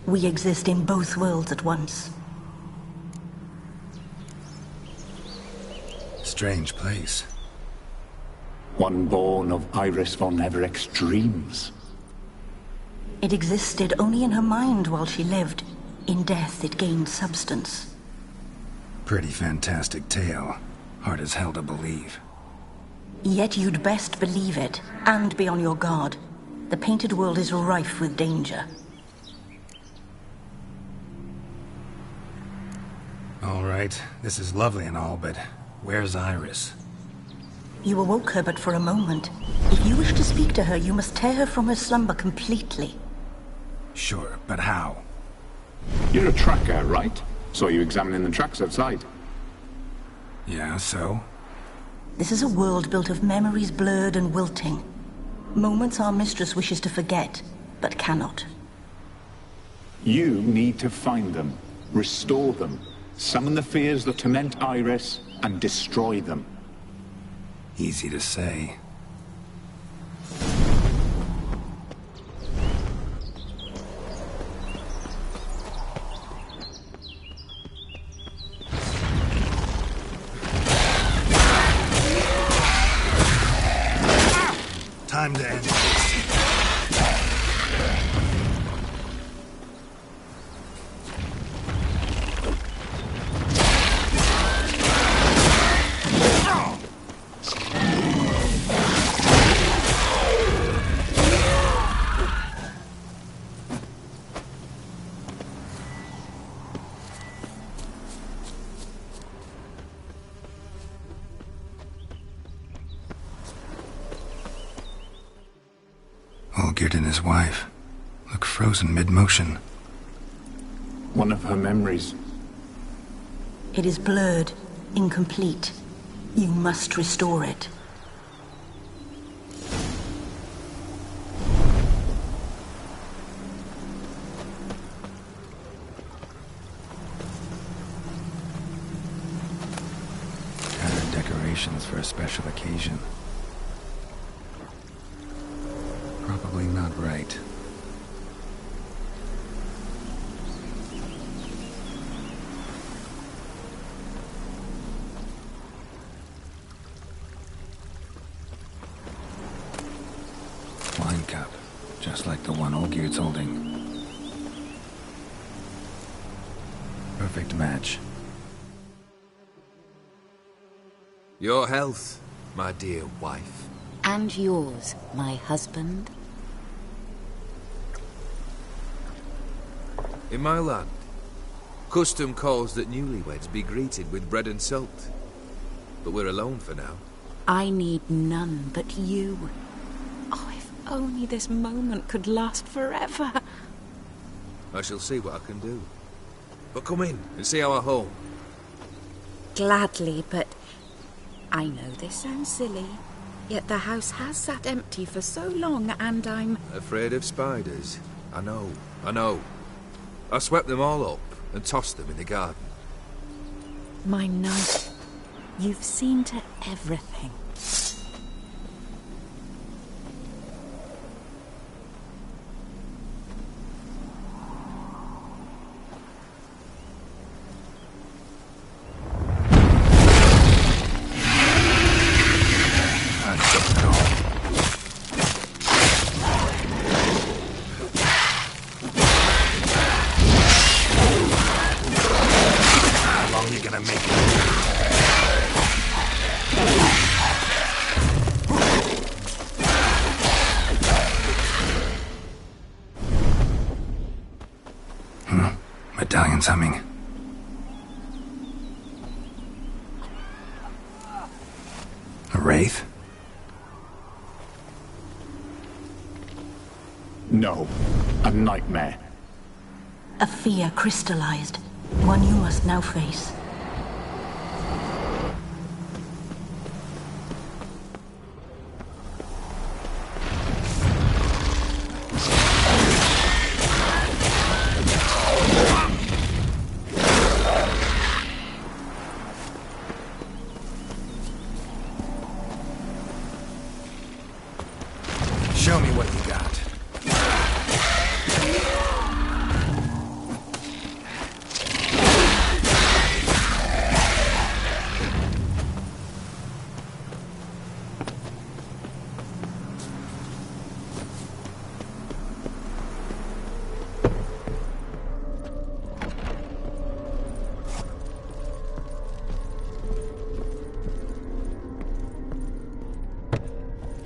We exist in both worlds at once. Strange place. One born of Iris von Everec's dreams. It existed only in her mind while she lived. In death, it gained substance. Pretty fantastic tale. Hard as hell to believe. Yet you'd best believe it, and be on your guard. The Painted World is rife with danger. All right, this is lovely and all, but where's Iris? You awoke her but for a moment. If you wish to speak to her, you must tear her from her slumber completely. Sure, but how? You're a tracker, right? Saw you examining the tracks outside. Yeah, so? This is a world built of memories blurred and wilting. Moments our mistress wishes to forget, but cannot. You need to find them, restore them, summon the fears that torment Iris, and destroy them. Easy to say. Time to end this. Olgierd and his wife look frozen mid-motion. One of her memories. It is blurred, incomplete. You must restore it. Tattered decorations for a special occasion. Probably not right. Wine cup, just like the one Olgierd's holding. Perfect match. Your health. my dear wife. And yours, my husband. In my land, custom calls that newlyweds be greeted with bread and salt. But we're alone for now. I need none but you. Oh, if only this moment could last forever. I shall see what I can do. But come in and see our home. Gladly, but I know this sounds silly, yet the house has sat empty for so long, and I'm... Afraid of spiders. I know. I swept them all up and tossed them in the garden. My knight, you've seen to everything. Medallion's humming. A wraith? No, a nightmare. A fear crystallized, one you must now face. Show me what you got.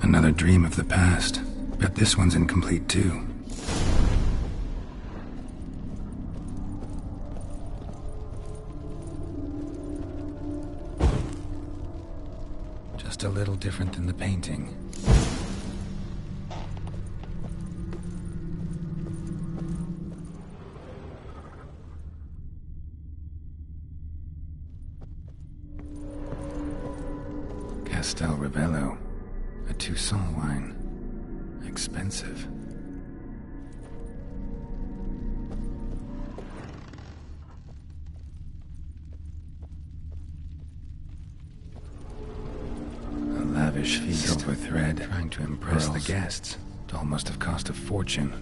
Another dream of the past. Bet this one's incomplete too. Just a little different than the painting. Castel Ravello. A Toussaint wine. Expensive. A lavish feast. Silver thread. Trying to impress the guests. It all must have cost a fortune.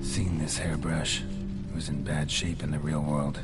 Seen this hairbrush. It was in bad shape in the real world.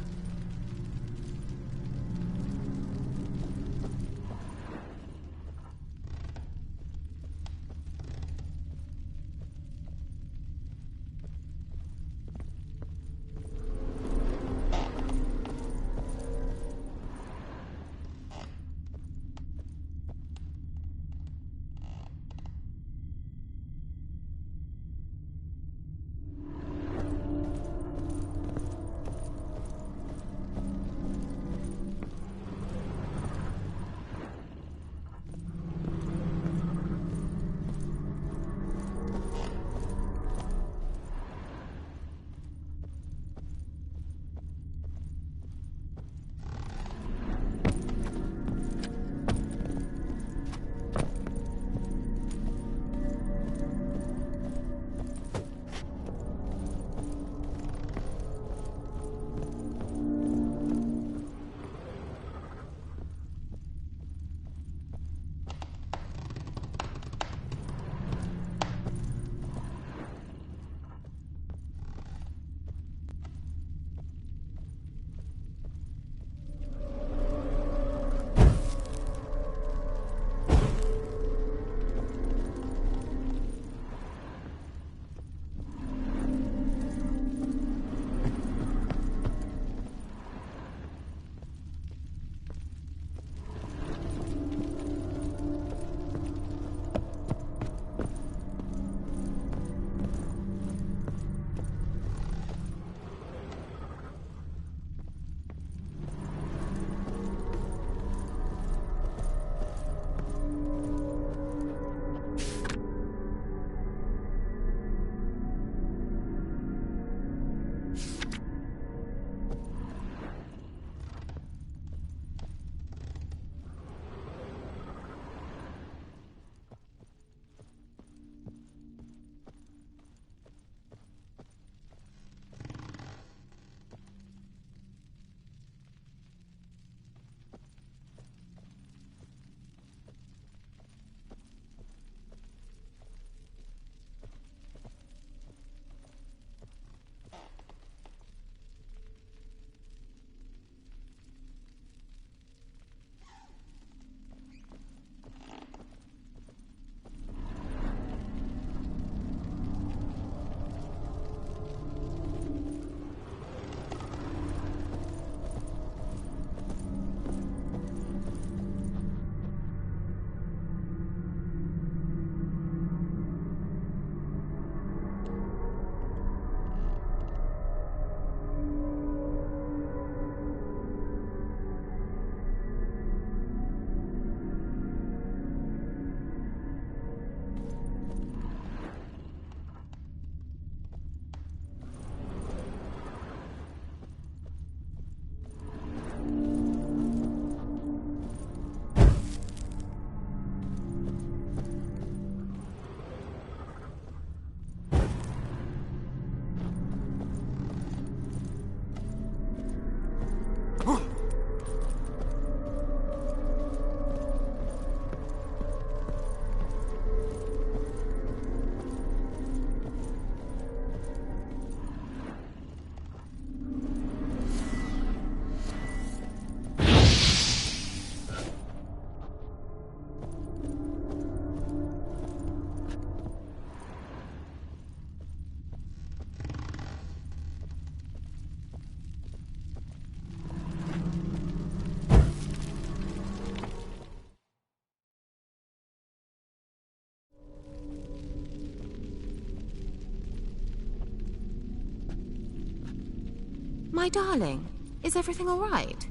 My darling, is everything all right?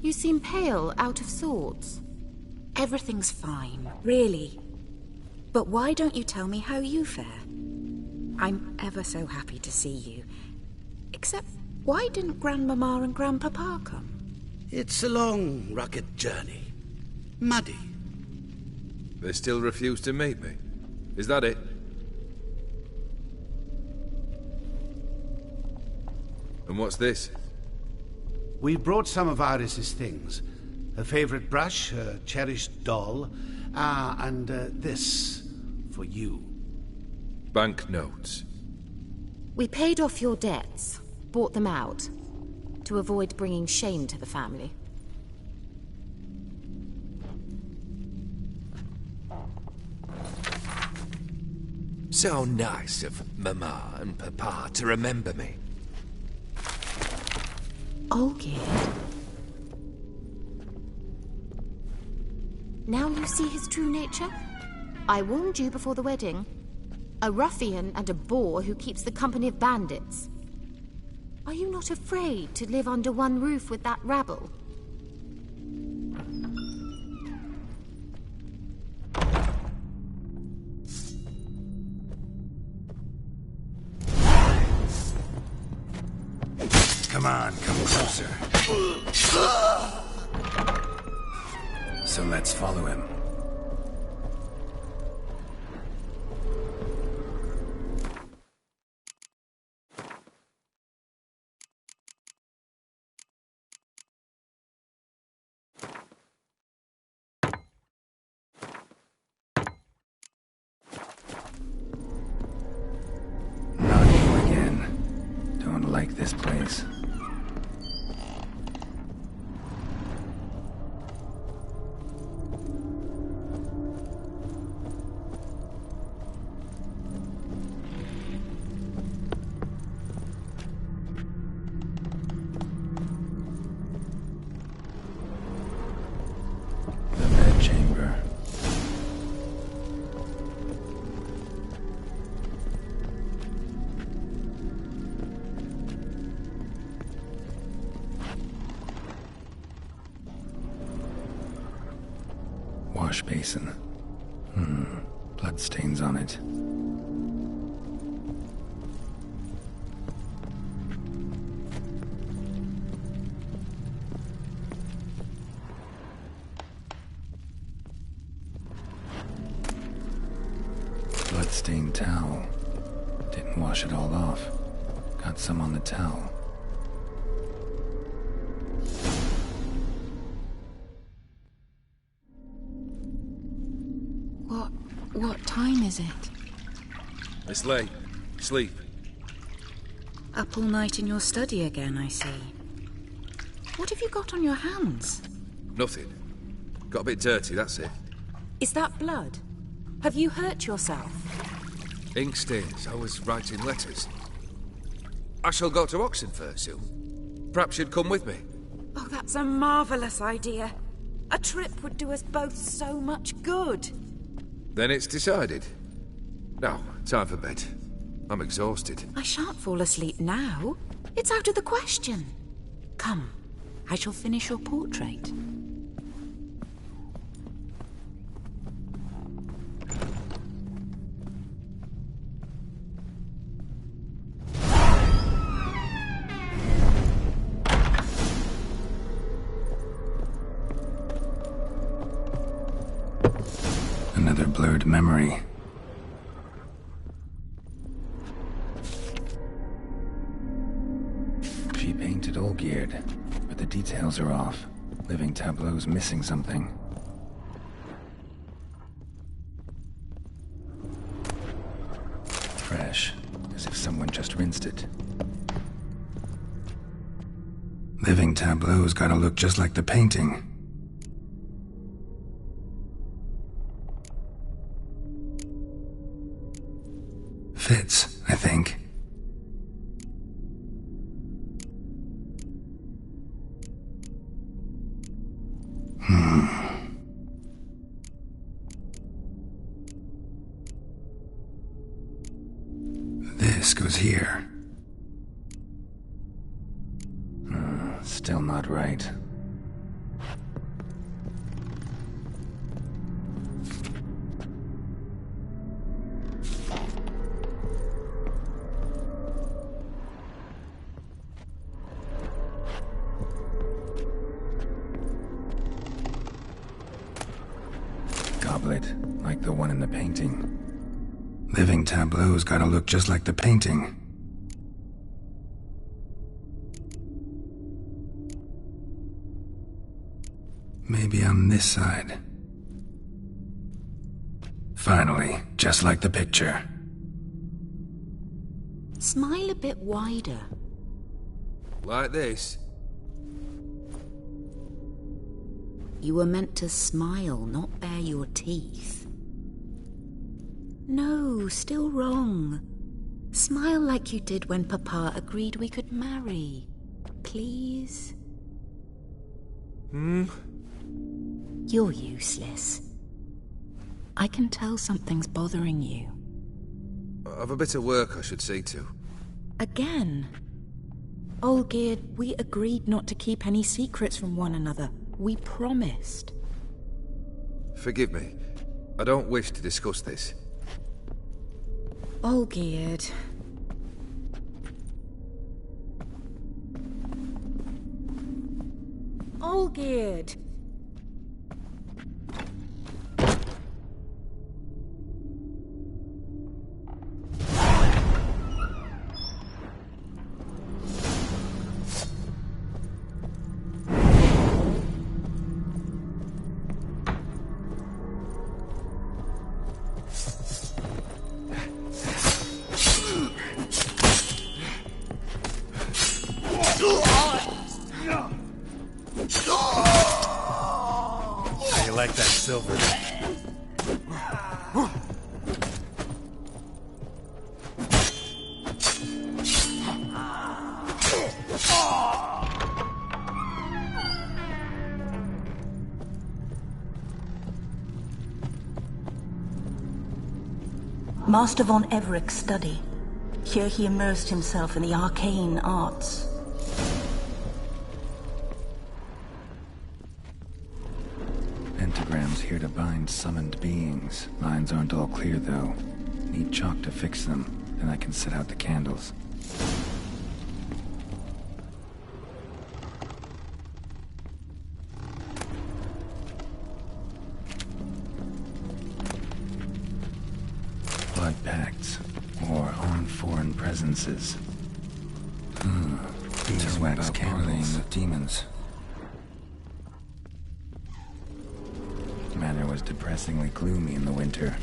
You seem pale, out of sorts. Everything's fine, really. But why don't you tell me how you fare? I'm ever so happy to see you. Except, why didn't Grandmama and Grandpapa come? It's a long, rugged journey. Muddy. They still refuse to meet me. Is that it? And what's this? We brought some of Iris's things. Her favorite brush, her cherished doll, and this for you. Banknotes. We paid off your debts, bought them out, to avoid bringing shame to the family. So nice of Mama and Papa to remember me. Olgierd. Now you see his true nature? I warned you before the wedding. A ruffian and a boor who keeps the company of bandits. Are you not afraid to live under one roof with that rabble? Come on, come closer. So let's follow him. Not you again. Don't like this place. Wash basin. Bloodstains on it. Bloodstained towel. Didn't wash it all off. Got some on the towel. What time is it? It's late. Sleep. Up all night in your study again, I see. What have you got on your hands? Nothing. Got a bit dirty, that's it. Is that blood? Have you hurt yourself? Ink stains. I was writing letters. I shall go to Oxenfurt soon. Perhaps you'd come with me. Oh, that's a marvellous idea. A trip would do us both so much good. Then it's decided. Now, time for bed. I'm exhausted. I shan't fall asleep now. It's out of the question. Come, I shall finish your portrait. Another blurred memory. She painted Olgierd, but the details are off. Living Tableau's missing something. Fresh, as if someone just rinsed it. Living Tableau's gotta look just like the painting. Fits, I think. This goes here. Still not right. Goblet, like the one in the painting. Living tableau's gotta look just like the painting. Maybe on this side. Finally, just like the picture. Smile a bit wider. Like this? You were meant to smile, not bare your teeth. No, still wrong. Smile like you did when Papa agreed we could marry. Please? You're useless. I can tell something's bothering you. I've a bit of work I should see to. Again? Olgierd, we agreed not to keep any secrets from one another. We promised. Forgive me. I don't wish to discuss this. Olgierd. Olgierd! How you like that silver? Master von Everek's study. Here he immersed himself in the arcane arts. Pentagrams here to bind summoned beings. Lines aren't all clear, though. Need chalk to fix them, then I can set out the candles. Blood pacts, or on foreign presences. Beeswax candles of demons. Manor was depressingly gloomy in the winter.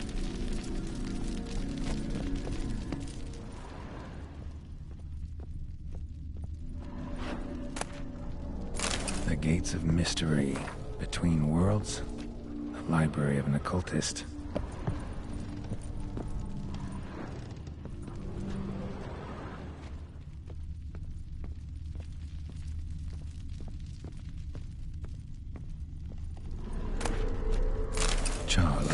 The Gates of Mystery. Between Worlds? The Library of an Occultist. Charlotte.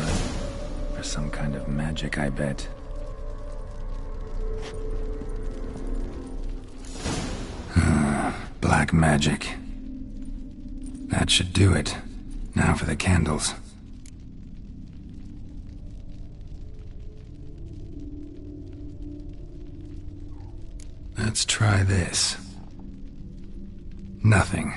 For some kind of magic, I bet. Black magic. That should do it. Now for the candles. Let's try this. Nothing.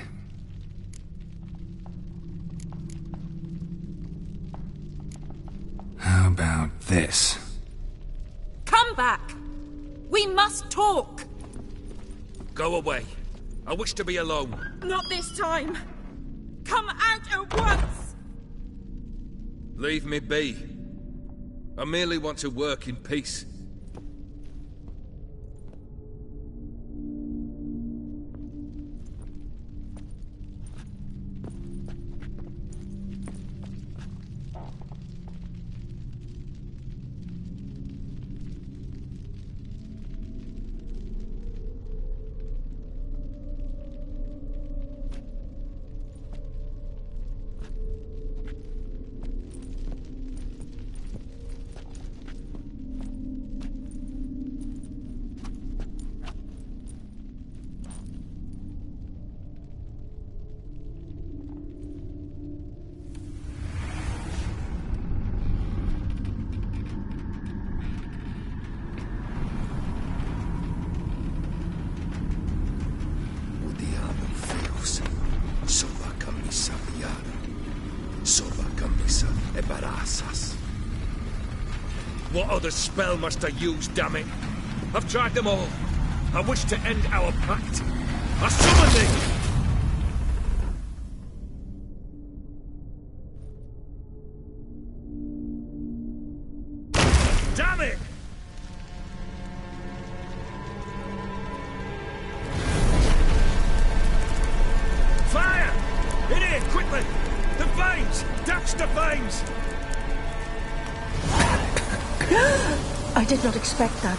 How about this? Come back! We must talk! Go away. I wish to be alone. Not this time! Come out at once! Leave me be. I merely want to work in peace. What other spell must I use, damn it? I've tried them all. I wish to end our pact. I summon thee! Damn it! Fire! In here, quickly! The flames! Dash the flames! I did not expect that.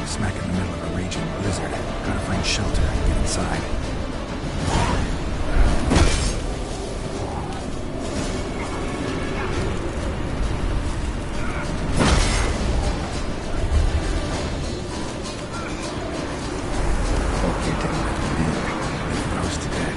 Smack in the middle of a raging blizzard. Gotta find shelter and get inside. Olgierd didn't let them in. They froze to death.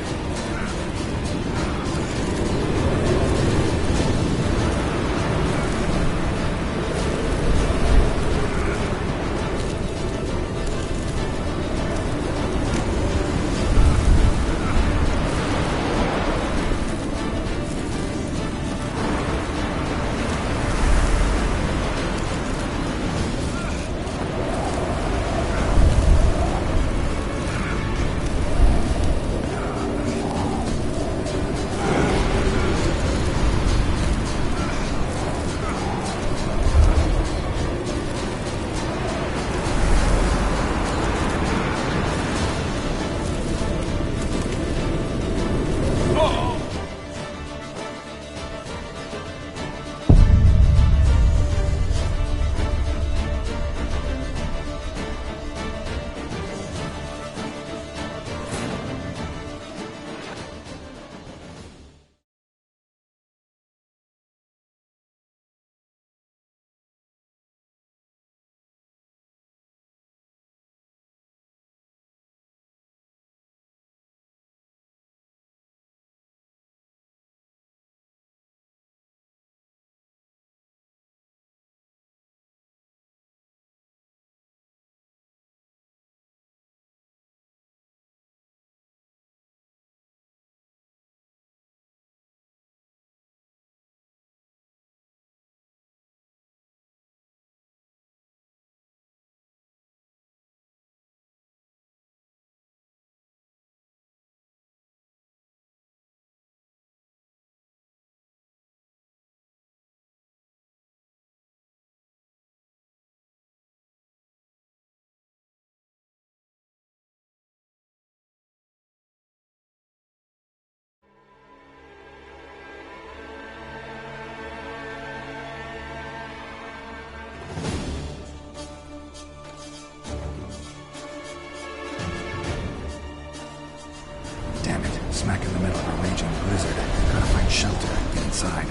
Smack in the middle of a raging blizzard. Gotta find shelter and get inside.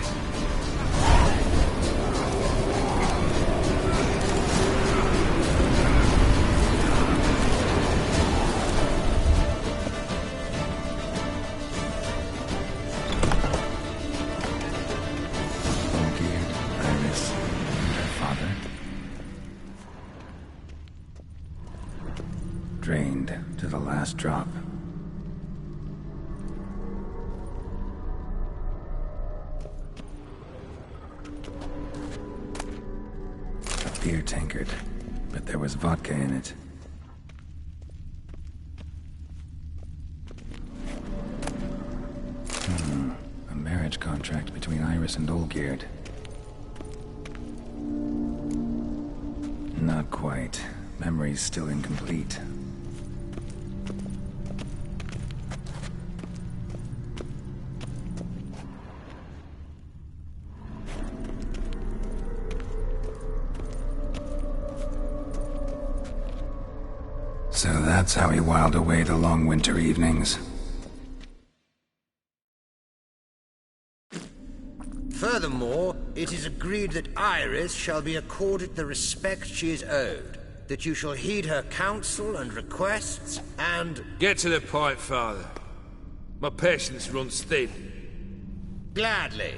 Olgierd, Iris, and her father. Drained to the last drop. Beer tankard, but there was vodka in it. A marriage contract between Iris and Olgierd. Not quite. Memory's still incomplete. So that's how he whiled away the long winter evenings. Furthermore, it It is agreed that Iris shall be accorded the respect she is owed, that you shall heed her counsel and requests, and... Get to the point, Father. My patience runs thin. Gladly.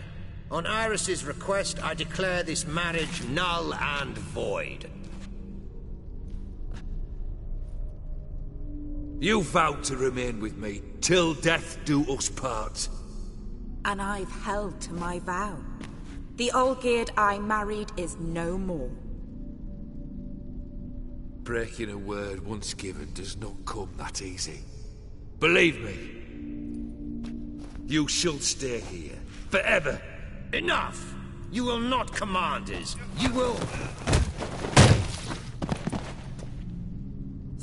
On Iris's request, I declare this marriage null and void. You vowed to remain with me, till death do us part. And I've held to my vow. The Olgierd I married is no more. Breaking a word once given does not come that easy. Believe me, you shall stay here, forever. Enough! You will not command us. You will...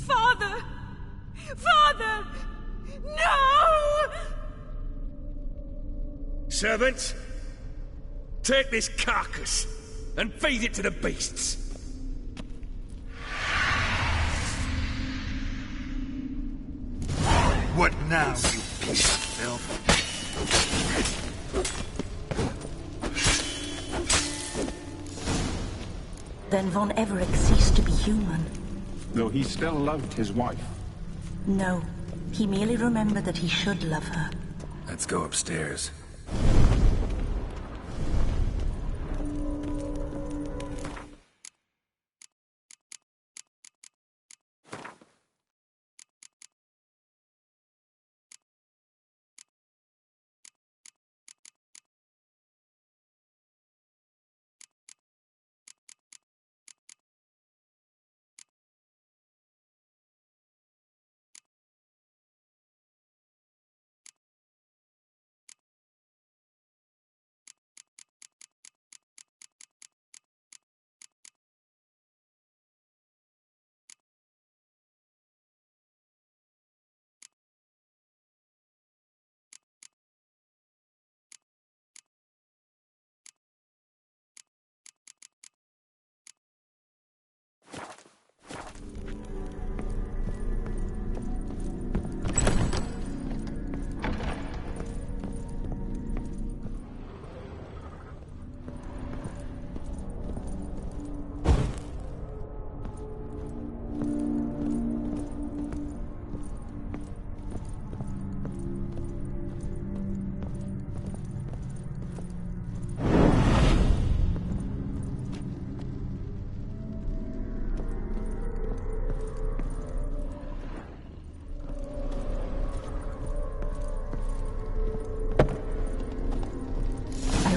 Father! Father! No! Servants, take this carcass and feed it to the beasts. What now, you piece of filth? Then Von Everec ceased to be human. Though he still loved his wife. No, he merely remembered that he should love her. Let's go upstairs.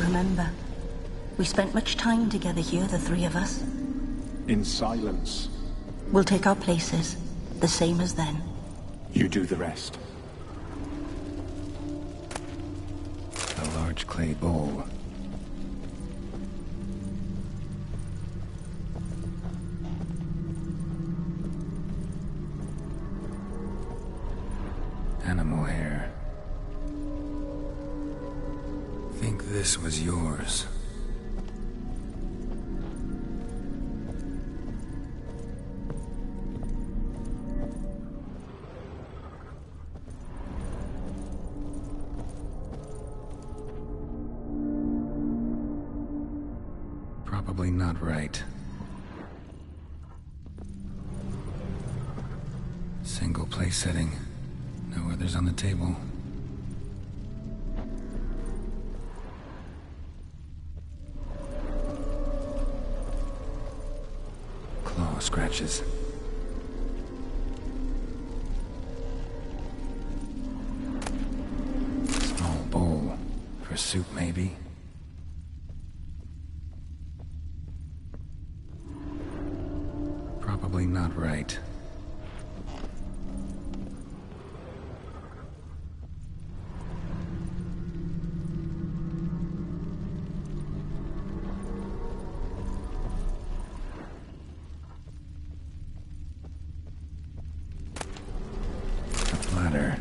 Remember, we spent much time together here, the three of us. In silence. We'll take our places, the same as then. You do the rest. A large clay bowl. Animal hair. Think this was yours. Probably not right. Single place setting. No others on the table. Claw scratches. Small bowl. For soup, maybe? Probably not right. Ladder.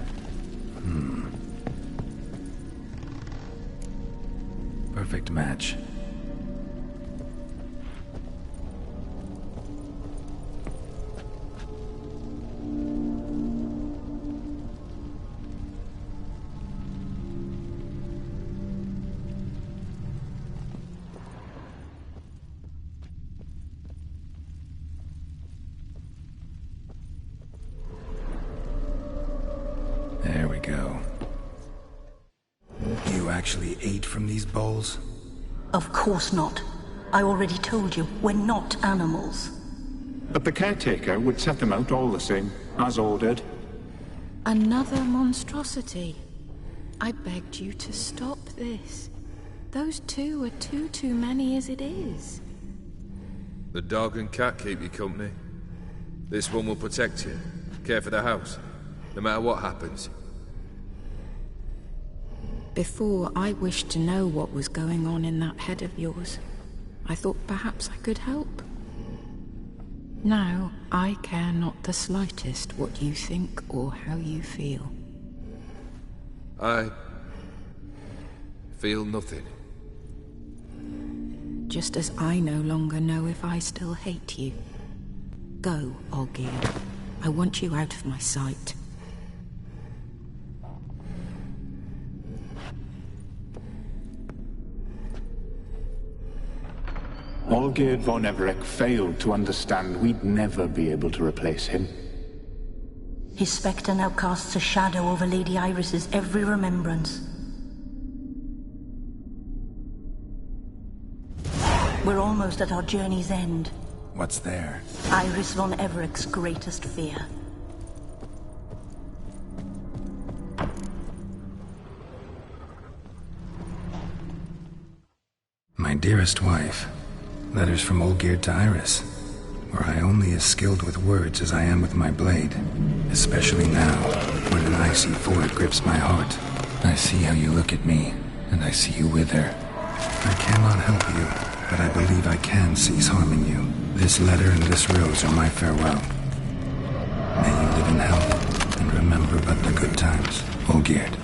Perfect match. go. You actually ate from these bowls? Of course not. I already told you, we're not animals. But the caretaker would set them out all the same, as ordered. Another monstrosity. I begged you to stop this. Those two are too many as it is. The dog and cat keep you company. This one will protect you, care for the house, no matter what happens. Before, I wished to know what was going on in that head of yours. I thought perhaps I could help. Now, I care not the slightest what you think or how you feel. I feel nothing. Just as I no longer know if I still hate you. Go, Olgierd. I want you out of my sight. Olgierd von Everec failed to understand we'd never be able to replace him. His spectre now casts a shadow over Lady Iris's every remembrance. We're almost at our journey's end. What's there? Iris von Everec's greatest fear. My dearest wife. Letters from Olgierd to Iris. Were I only as skilled with words as I am with my blade. Especially now, when an icy void grips my heart. I see how you look at me, and I see you with her. I cannot help you, but I believe I can cease harming you. This letter and this rose are my farewell. May you live in health, and remember but the good times. Olgierd.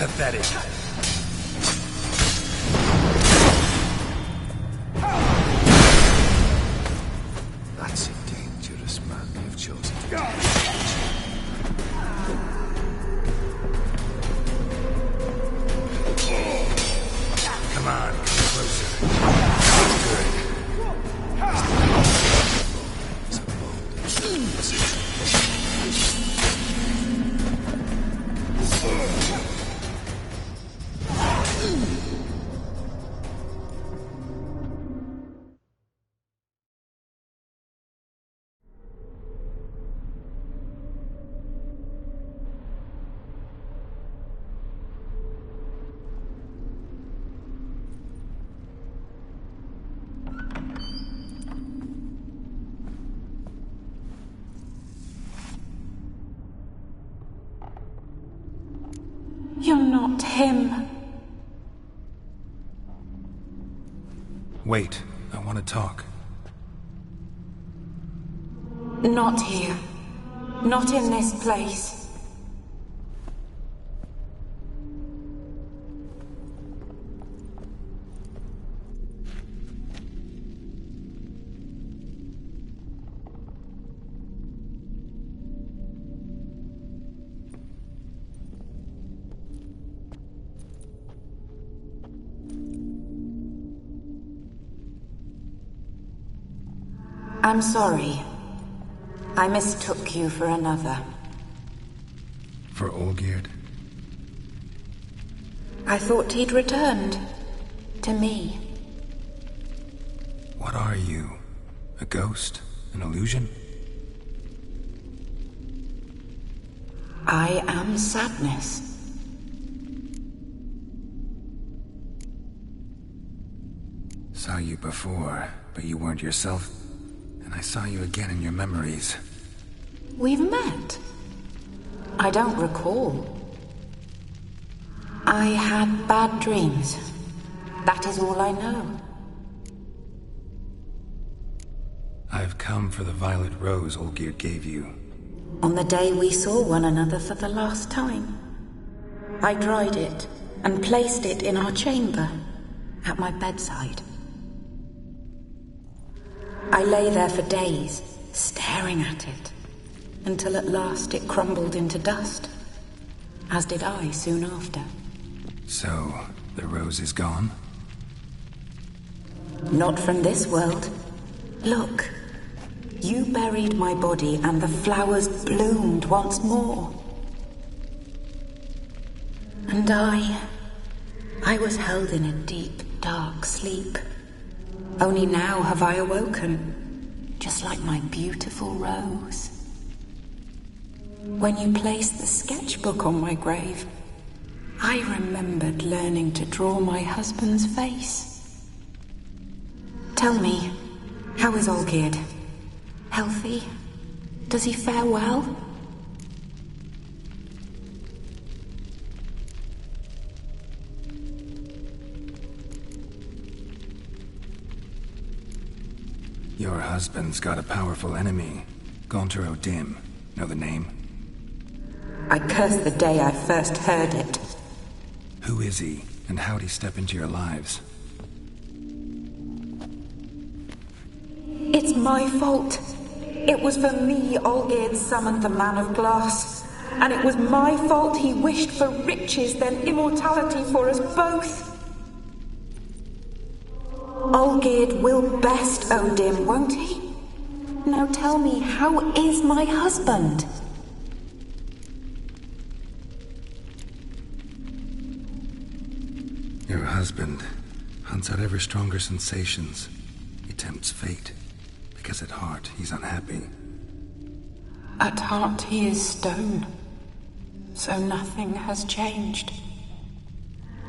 Pathetic. That's a dangerous man you've chosen to die. Come on, come closer. Good. It's a bold position. You're not him. Wait, I want to talk. Not here. Not in this place. I'm sorry. I mistook you for another. For Olgierd? I thought he'd returned. To me. What are you? A ghost? An illusion? I am sadness. Saw you before, but you weren't yourself. And I saw you again in your memories. We've met? I don't recall. I had bad dreams. That is all I know. I've come for the violet rose Olgierd gave you. On the day we saw one another for the last time. I dried it and placed it in our chamber, at my bedside. I lay there for days, staring at it, until at last it crumbled into dust, as did I soon after. So, the rose is gone? Not from this world. Look, you buried my body and the flowers bloomed once more. And I was held in a deep, dark sleep. Only now have I awoken, just like my beautiful rose. When you placed the sketchbook on my grave, I remembered learning to draw my husband's face. Tell me, how is Olgierd? Healthy? Does he fare well? Your husband's got a powerful enemy. Gaunter O'Dim. Know the name? I curse the day I first heard it. Who is he, and how'd he step into your lives? It's my fault. It was for me Olgierd summoned the Man of Glass. And it was my fault he wished for riches, then immortality for us both. Olgierd will best O'Dim, won't he? Now tell me, how is my husband? Your husband hunts out ever stronger sensations. He tempts fate, because at heart he's unhappy. At heart he is stone, so nothing has changed.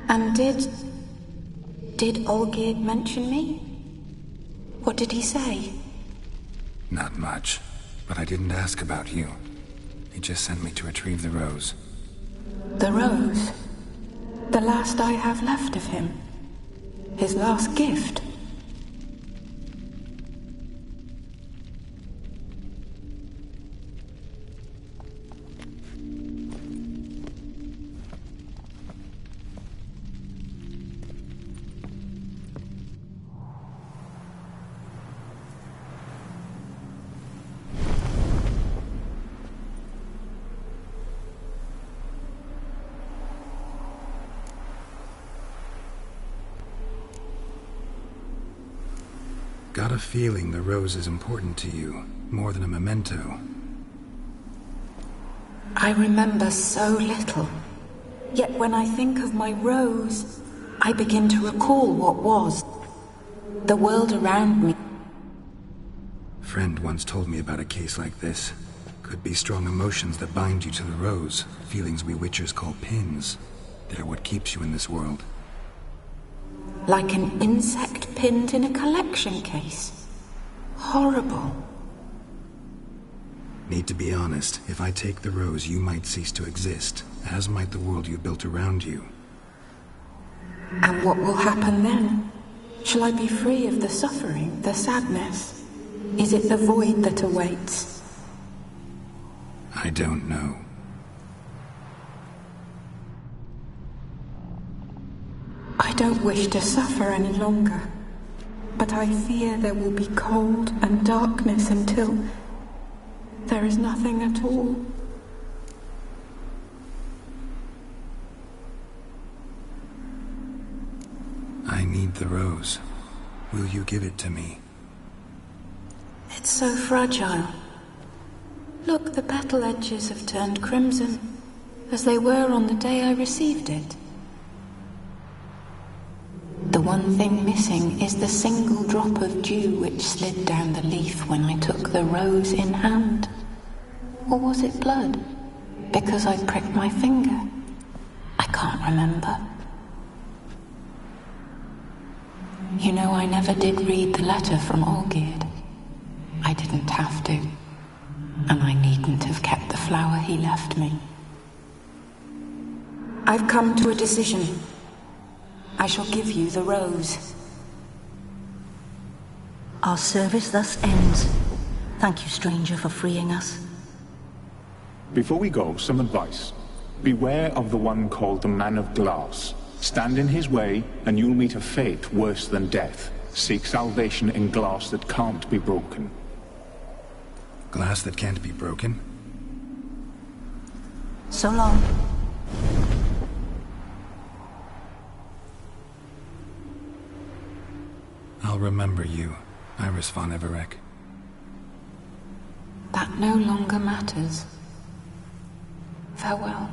And did Olgierd mention me? What did he say? Not much, but I didn't ask about you. He just sent me to retrieve the rose. The rose? The last I have left of him? His last gift? Got a feeling the rose is important to you, more than a memento. I remember so little. Yet when I think of my rose, I begin to recall what was. The world around me. A friend once told me about a case like this. Could be strong emotions that bind you to the rose, feelings we witchers call pins. They're what keeps you in this world. Like an insect pinned in a collection case. Horrible. Need to be honest, if I take the rose, you might cease to exist, as might the world you built around you. And what will happen then? Shall I be free of the suffering, the sadness? Is it the void that awaits? I don't know. I don't wish to suffer any longer, but I fear there will be cold and darkness until there is nothing at all. I need the rose. Will you give it to me? It's so fragile. Look, the petal edges have turned crimson, as they were on the day I received it. The one thing missing is the single drop of dew which slid down the leaf when I took the rose in hand. Or was it blood? Because I pricked my finger. I can't remember. You know, I never did read the letter from Olgierd. I didn't have to. And I needn't have kept the flower he left me. I've come to a decision. I shall give you the rose. Our service thus ends. Thank you, stranger, for freeing us. Before we go, some advice. Beware of the one called the Man of Glass. Stand in his way, and you'll meet a fate worse than death. Seek salvation in glass that can't be broken. Glass that can't be broken? So long. I'll remember you, Iris von Everec. That no longer matters. Farewell.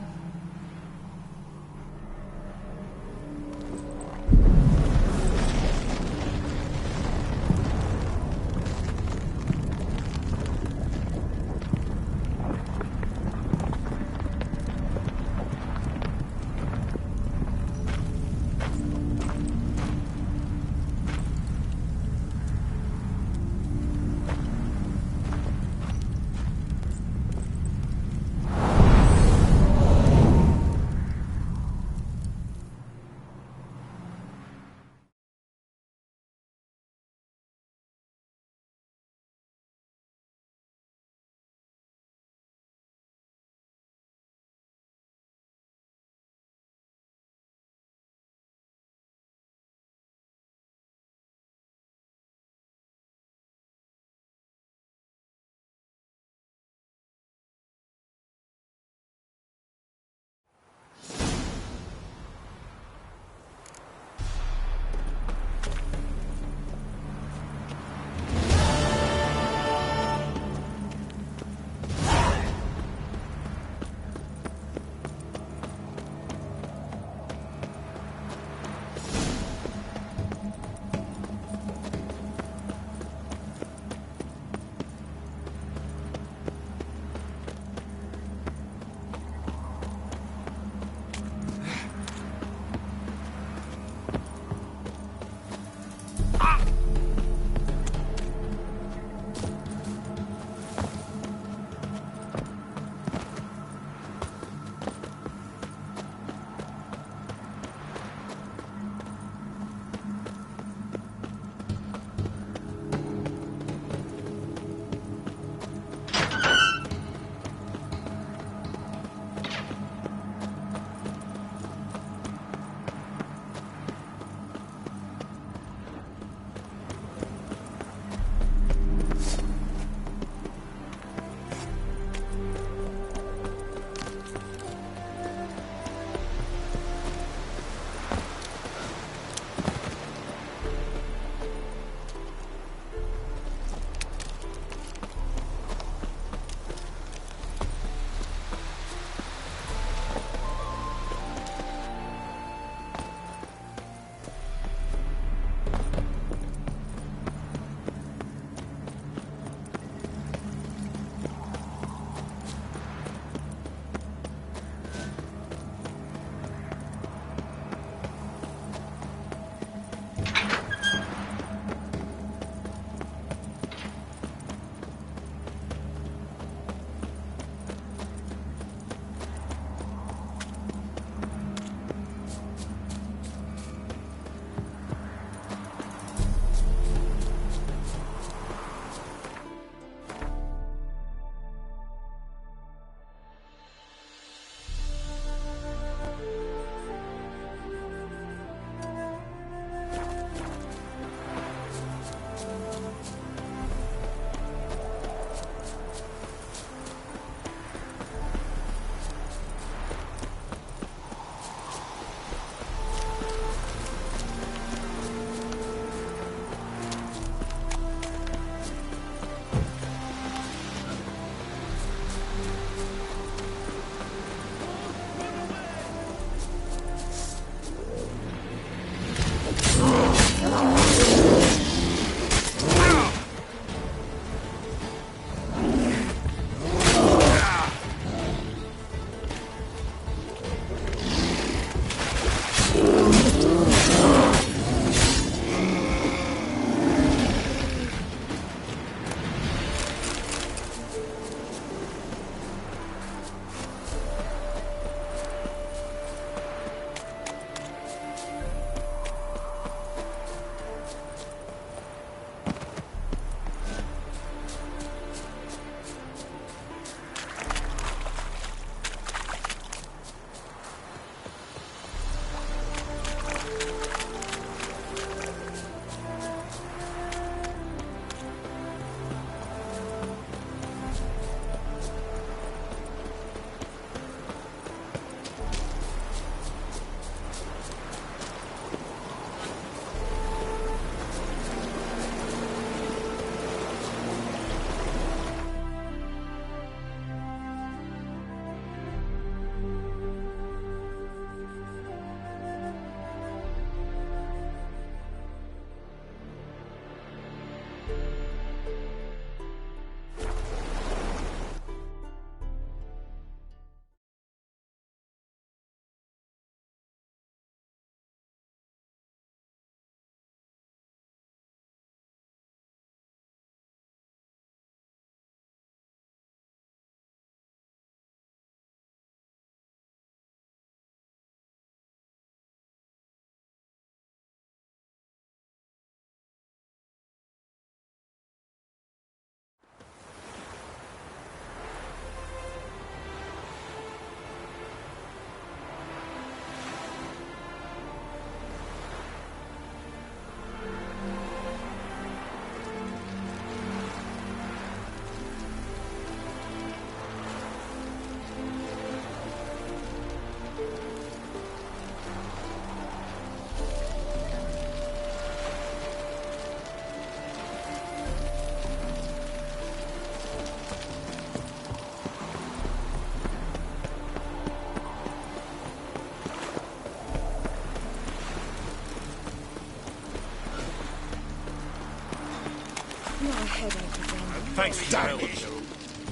not a headache again. Thanks for your help.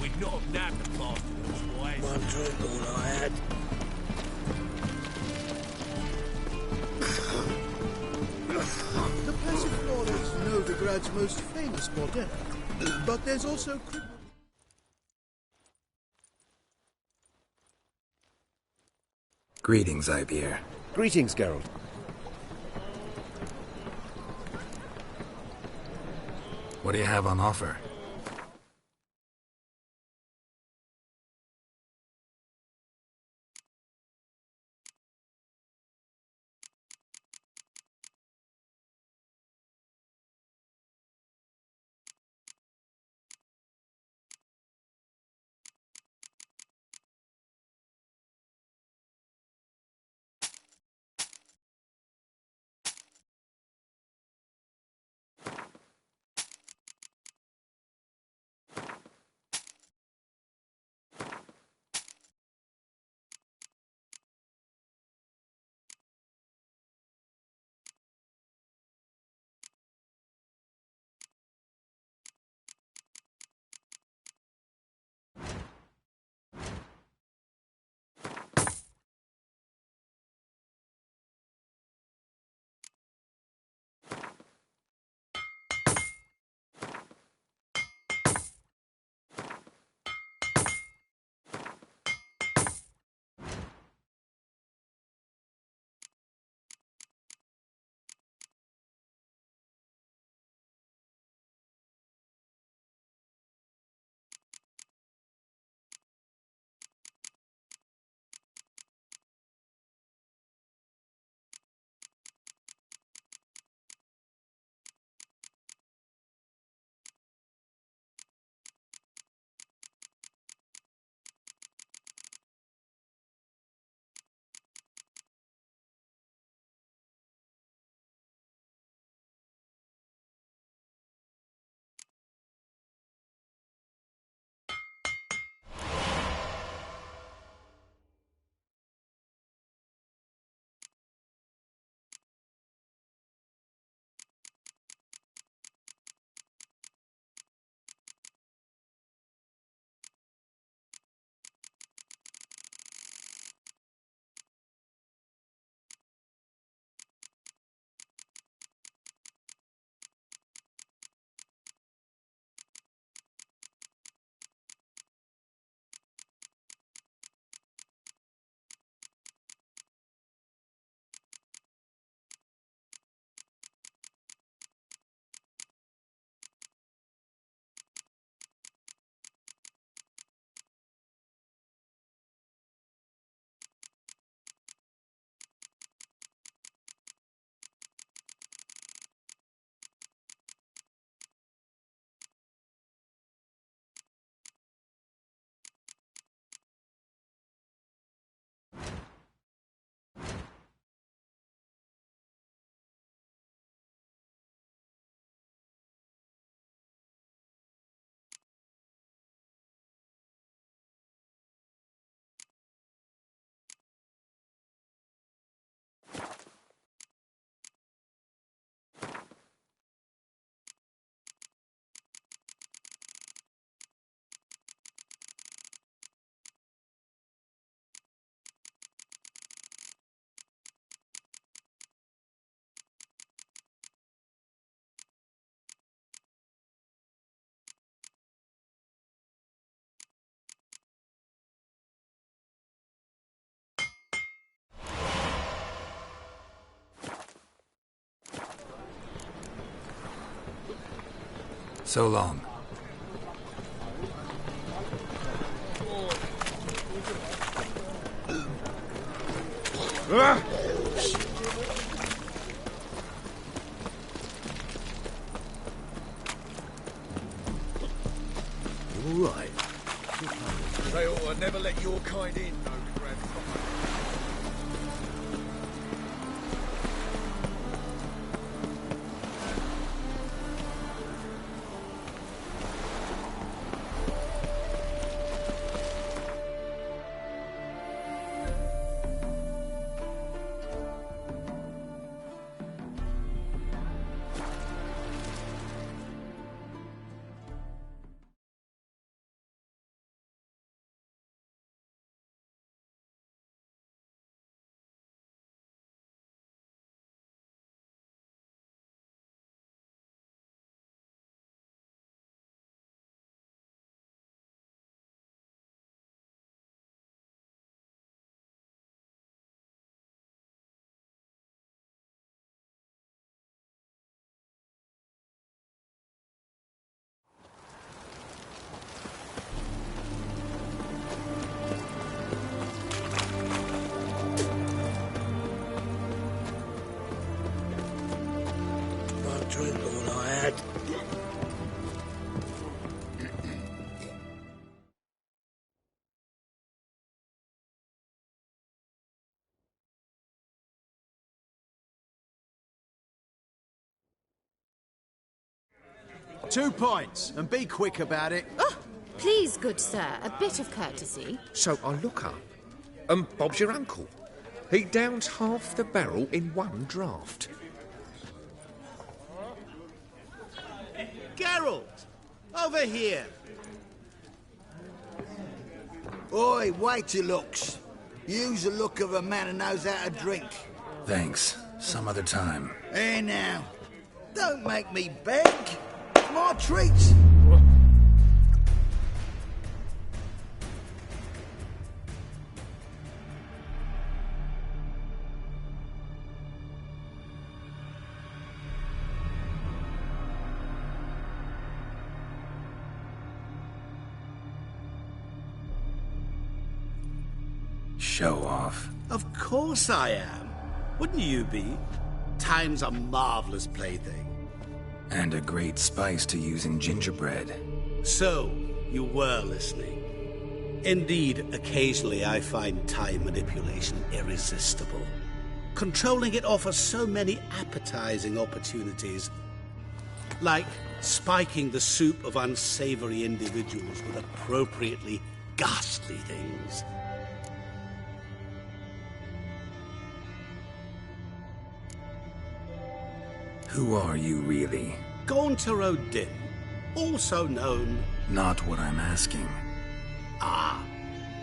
We'd not have nabbed the bastards, boys. One drink all I had. The Passiflora is Novigrad's most famous bordello, but there's also... Greetings, Ibeer. Greetings, Geralt. What do you have on offer? So long. All right. They ought to never let your kind in, no grandfather. drink all I had. 2 points, and be quick about it. Oh, please, good sir, a bit of courtesy. So I look up, and Bob's your uncle. He downs half the barrel in one draught. Geralt! Over here! Oi, wait your looks. Use the look of a man who knows how to drink. Thanks. Some other time. Here now. Don't make me beg. It's my treat. Show off. Of course I am. Wouldn't you be? Time's a marvelous plaything. And a great spice to use in gingerbread. So, you were listening. Indeed, occasionally I find time manipulation irresistible. Controlling it offers so many appetizing opportunities. Like spiking the soup of unsavory individuals with appropriately ghastly things. Who are you, really? Gaunter O'Dim, also known... Not what I'm asking. Ah,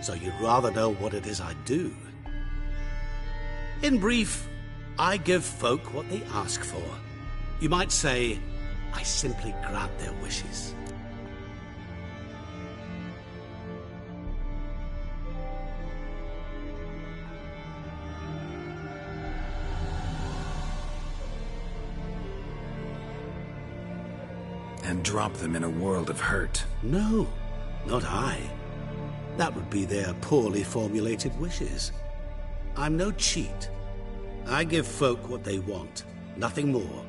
so you'd rather know what it is I do. In brief, I give folk what they ask for. You might say, I simply grant their wishes. And drop them in a world of hurt. No, not I. That would be their poorly formulated wishes. I'm no cheat. I give folk what they want, nothing more.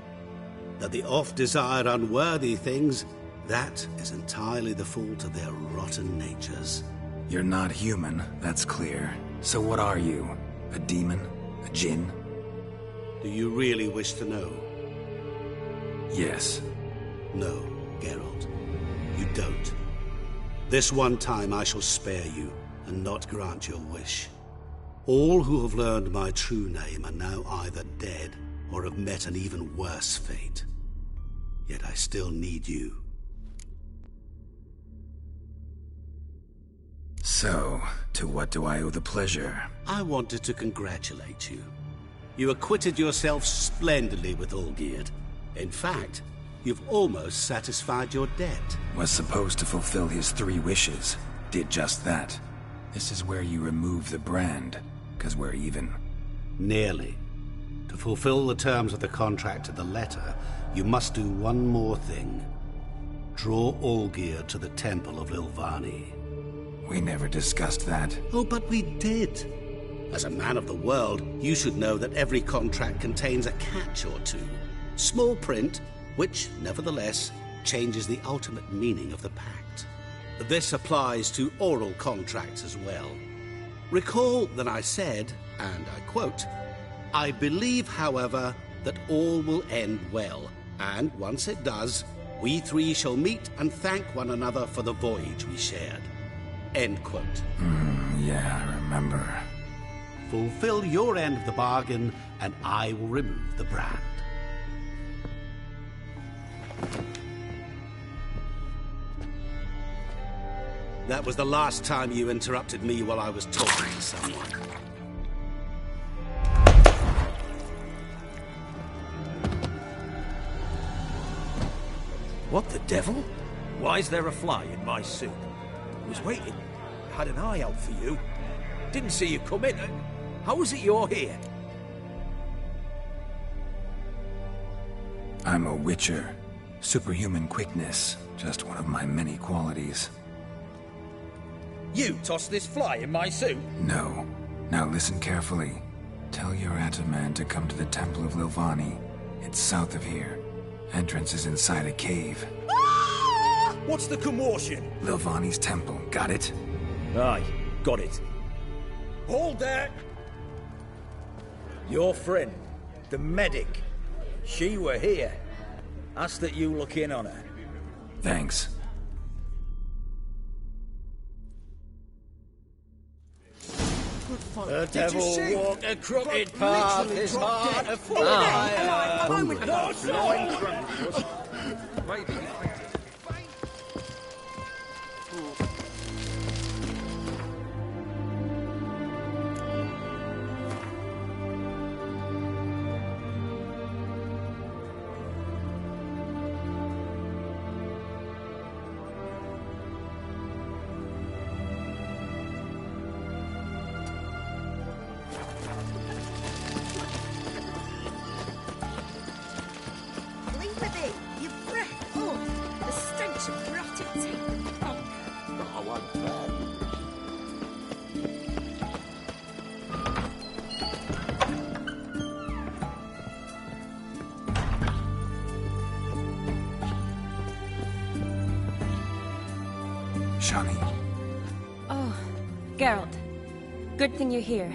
That they oft desire unworthy things, that is entirely the fault of their rotten natures. You're not human, that's clear. So what are you? A demon? A djinn? Do you really wish to know? Yes. No, Geralt. You don't. This one time I shall spare you, and not grant your wish. All who have learned my true name are now either dead, or have met an even worse fate. Yet I still need you. So, to what do I owe the pleasure? I wanted to congratulate you. You acquitted yourself splendidly with Olgierd. In fact, you've almost satisfied your debt. Was supposed to fulfill his 3 wishes. Did just that. This is where you remove the brand, 'cause we're even. Nearly. To fulfill the terms of the contract to the letter, you must do one more thing. Draw Olgierd to the Temple of Lilvani. We never discussed that. Oh, but we did. As a man of the world, you should know that every contract contains a catch or two. Small print, which, nevertheless, changes the ultimate meaning of the pact. This applies to oral contracts as well. Recall that I said, and I quote, "I believe, however, that all will end well, and once it does, we 3 shall meet and thank one another for the voyage we shared." End quote. Yeah, I remember. Fulfill your end of the bargain, and I will remove the brand. That was the last time you interrupted me while I was talking to someone. What the devil? Why is there a fly in my soup? I was waiting. Had an eye out for you. Didn't see you come in. How is it you're here? I'm a witcher. Superhuman quickness. Just one of my many qualities. You tossed this fly in my soup? No. Now listen carefully. Tell your Ataman to come to the Temple of Lilvani. It's south of here. Entrance is inside a cave. What's the commotion? Lilvani's temple. Got it? Aye, got it. Hold there! Your friend, the medic, she were here. Ask that you look in on her. Thanks. The devil walked a crooked path, his heart a fire. Leave with it. Your breath. Oh, the stench of rotted tape. I want that. Shani. Oh, Geralt. Good thing you're here.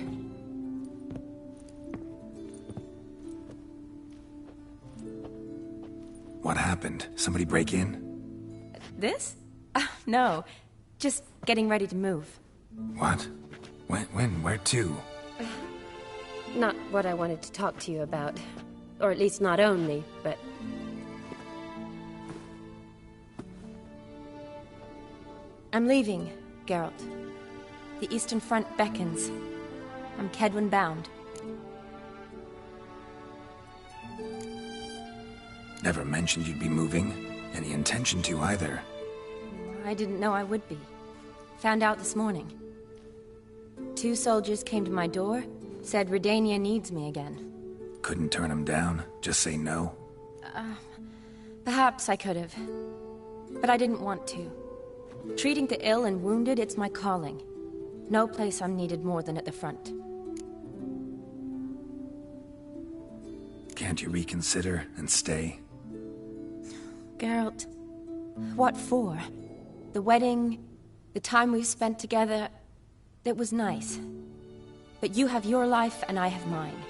What happened? Somebody break in? This? No. Just getting ready to move. What? When? Where to? Not what I wanted to talk to you about. Or at least not only, but... I'm leaving, Geralt. The Eastern Front beckons. I'm Kedwin bound. Never mentioned you'd be moving. Any intention to either. I didn't know I would be. Found out this morning. 2 soldiers came to my door, said Redania needs me again. Couldn't turn him down? Just say no? Perhaps I could have. But I didn't want to. Treating the ill and wounded, it's my calling. No place I'm needed more than at the front. Can't you reconsider and stay? Geralt, what for? The wedding, the time we've spent together, it was nice. But you have your life and I have mine.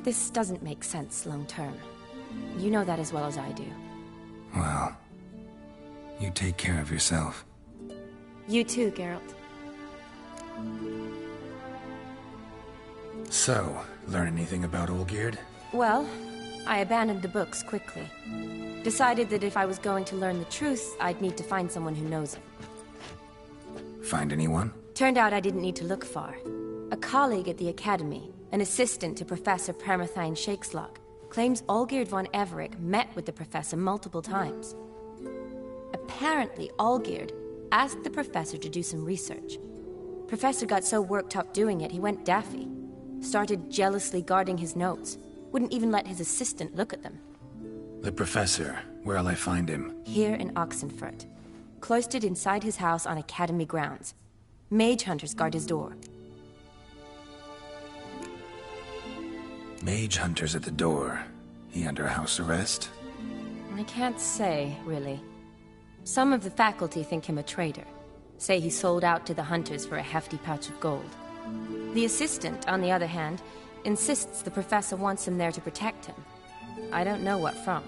This doesn't make sense long term. You know that as well as I do. Well, you take care of yourself. You too, Geralt. So, learn anything about Olgierd? Well, I abandoned the books quickly. Decided that if I was going to learn the truth, I'd need to find someone who knows it. Find anyone? Turned out I didn't need to look far. A colleague at the Academy, an assistant to Professor Permathine Shakeslock, claims Olgierd von Everec met with the professor multiple times. Apparently, Olgierd asked the professor to do some research. Professor got so worked up doing it, he went daffy. Started jealously guarding his notes. Wouldn't even let his assistant look at them. The professor. Where'll I find him? Here in Oxenfurt. Cloistered inside his house on Academy grounds. Mage hunters guard his door. Mage hunters at the door. He under house arrest? I can't say, really. Some of the faculty think him a traitor. Say he sold out to the hunters for a hefty pouch of gold. The assistant, on the other hand, insists the professor wants him there to protect him. I don't know what from.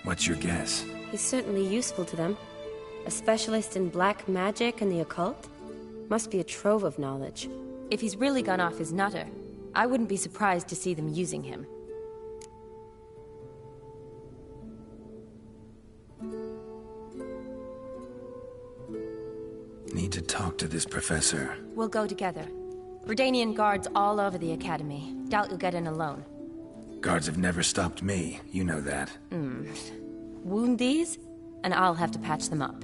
What's your guess? He's certainly useful to them. A specialist in black magic and the occult? Must be a trove of knowledge. If he's really gone off his nutter, I wouldn't be surprised to see them using him. Need to talk to this professor. We'll go together. Redanian guards all over the Academy. Doubt you'll get in alone. Guards have never stopped me. You know that. Wound these, and I'll have to patch them up.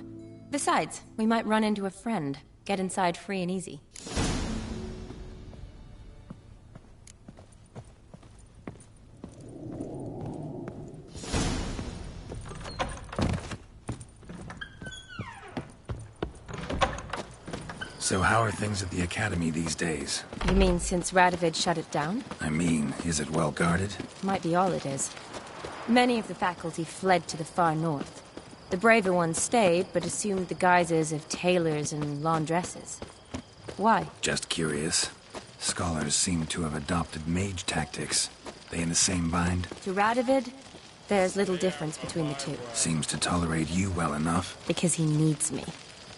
Besides, we might run into a friend. Get inside free and easy. So how are things at the Academy these days? You mean since Radovid shut it down? I mean, is it well guarded? Might be all it is. Many of the faculty fled to the far north. The braver ones stayed, but assumed the guises of tailors and laundresses. Why? Just curious. Scholars seem to have adopted mage tactics. They in the same bind? To Radovid, there's little difference between the two. Seems to tolerate you well enough. Because he needs me.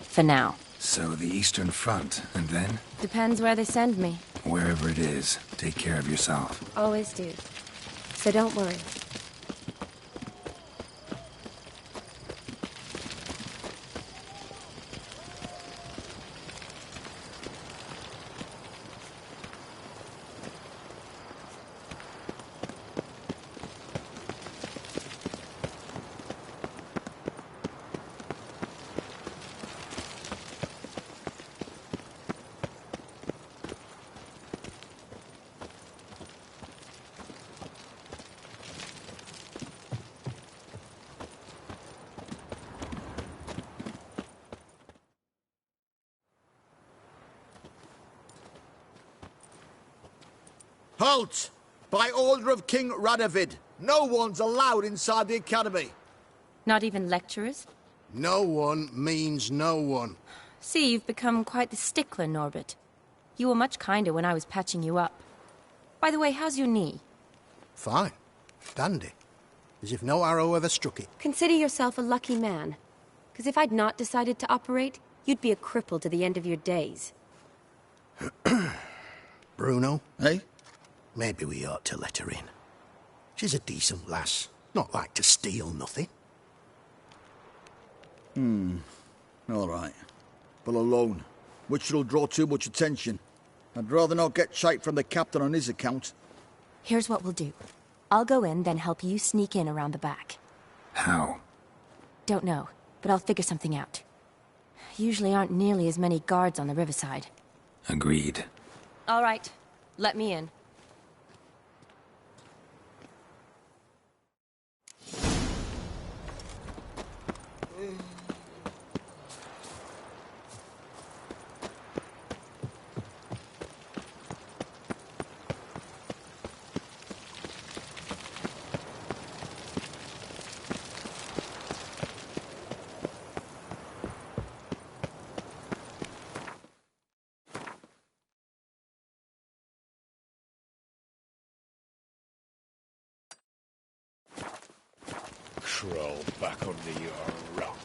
For now. So the Eastern Front, and then? Depends where they send me. Wherever it is, take care of yourself. Always do. So don't worry. Halt! By order of King Radovid, no one's allowed inside the Academy. Not even lecturers? No one means no one. See, you've become quite the stickler, Norbert. You were much kinder when I was patching you up. By the way, how's your knee? Fine. Dandy. As if no arrow ever struck it. Consider yourself a lucky man. Because if I'd not decided to operate, you'd be a cripple to the end of your days. Bruno, eh? Maybe we ought to let her in. She's a decent lass. Not like to steal nothing. All right. But alone, which will draw too much attention. I'd rather not get shite from the captain on his account. Here's what we'll do. I'll go in, then help you sneak in around the back. How? Don't know, but I'll figure something out. Usually aren't nearly as many guards on the riverside. Agreed. All right. Let me in. Crawl back under your rock.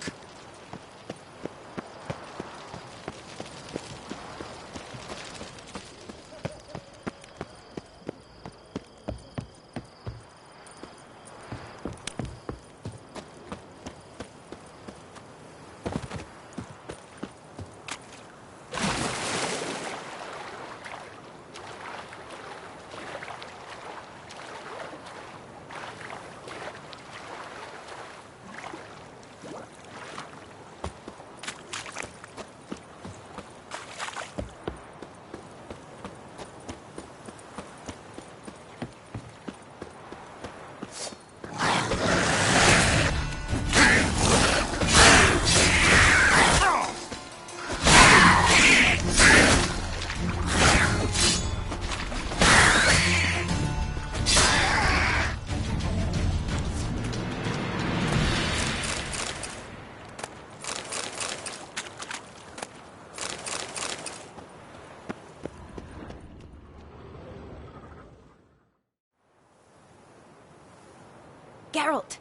Geralt!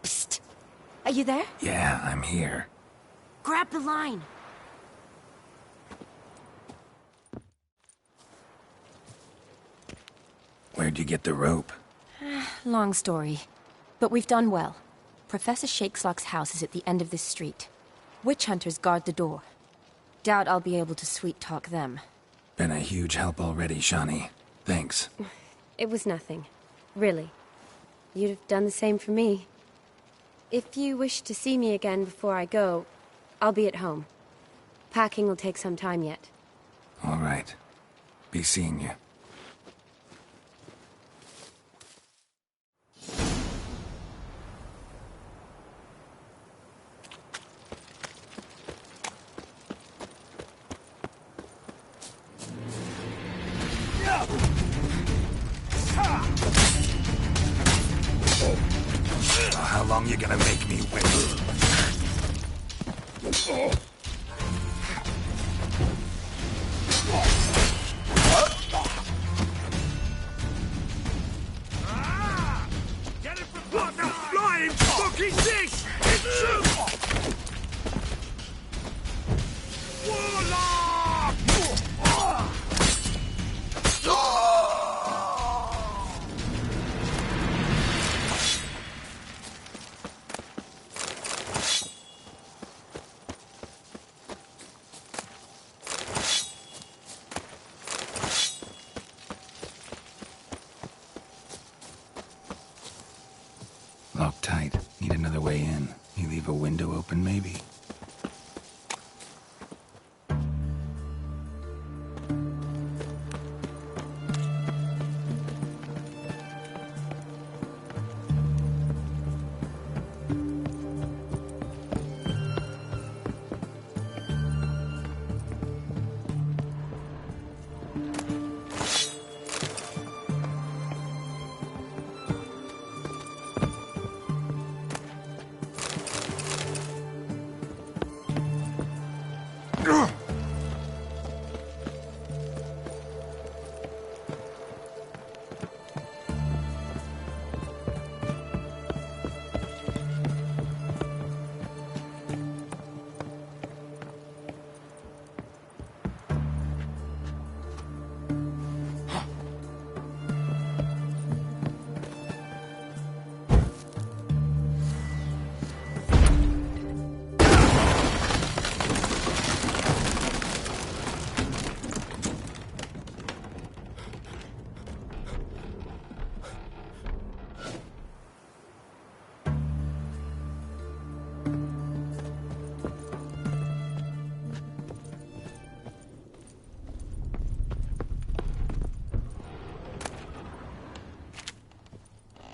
Psst! Are you there? Yeah, I'm here. Grab the line! Where'd you get the rope? Long story. But we've done well. Professor Shakeslock's house is at the end of this street. Witch hunters guard the door. Doubt I'll be able to sweet-talk them. Been a huge help already, Shani. Thanks. It was nothing. Really. You'd have done the same for me. If you wish to see me again before I go, I'll be at home. Packing will take some time yet. All right. Be seeing you. long you gonna make me wait? What the flying fuck is this? Warlock! Locked tight. Need another way in. You leave a window open, maybe?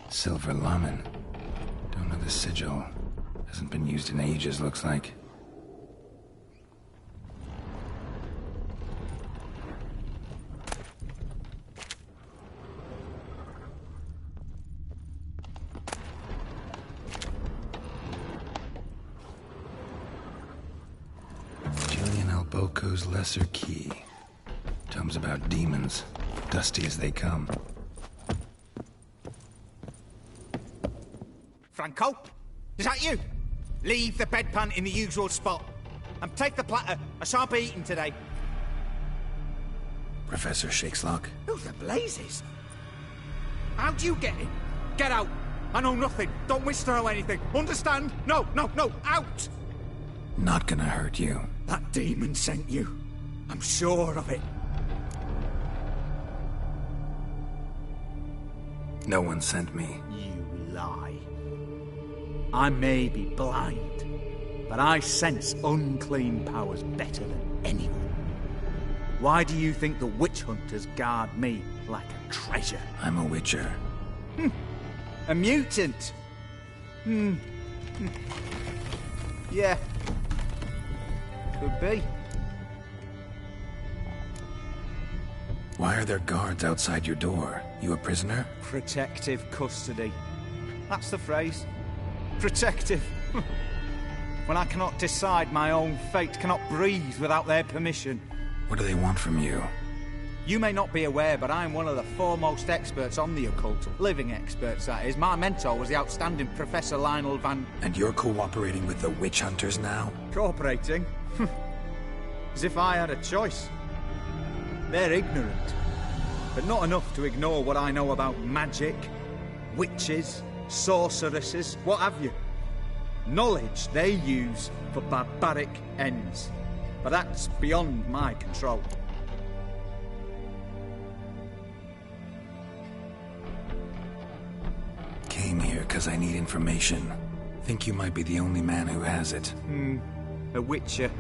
Silver Laman. Don't know the sigil. Hasn't been used in ages, looks like. Julian Alboco's Lesser Key. Tomes about demons. Dusty as they come. Franco? Is that you? Leave the bedpan in the usual spot. And take the platter. I shan't be eating today. Professor Shakeslock? Who the blazes? How'd you get in? Get out. I know nothing. Don't wish to know anything. Understand? No, no, no. Out! Not gonna hurt you. That demon sent you. I'm sure of it. No one sent me. You lie. I may be blind, but I sense unclean powers better than anyone. Why do you think the witch hunters guard me like a treasure? I'm a witcher. A mutant? Yeah. Could be. Why are there guards outside your door? You a prisoner? Protective custody. That's the phrase. Protective. When I cannot decide my own fate, cannot breathe without their permission. What do they want from you? You may not be aware, but I am one of the foremost experts on the occult. Living experts, that is. My mentor was the outstanding Professor Lionel Van... And you're cooperating with the witch hunters now? Cooperating? As if I had a choice. They're ignorant, but not enough to ignore what I know about magic, witches, sorceresses, what have you. Knowledge they use for barbaric ends. But that's beyond my control. Came here because I need information. Think you might be the only man who has it. A witcher.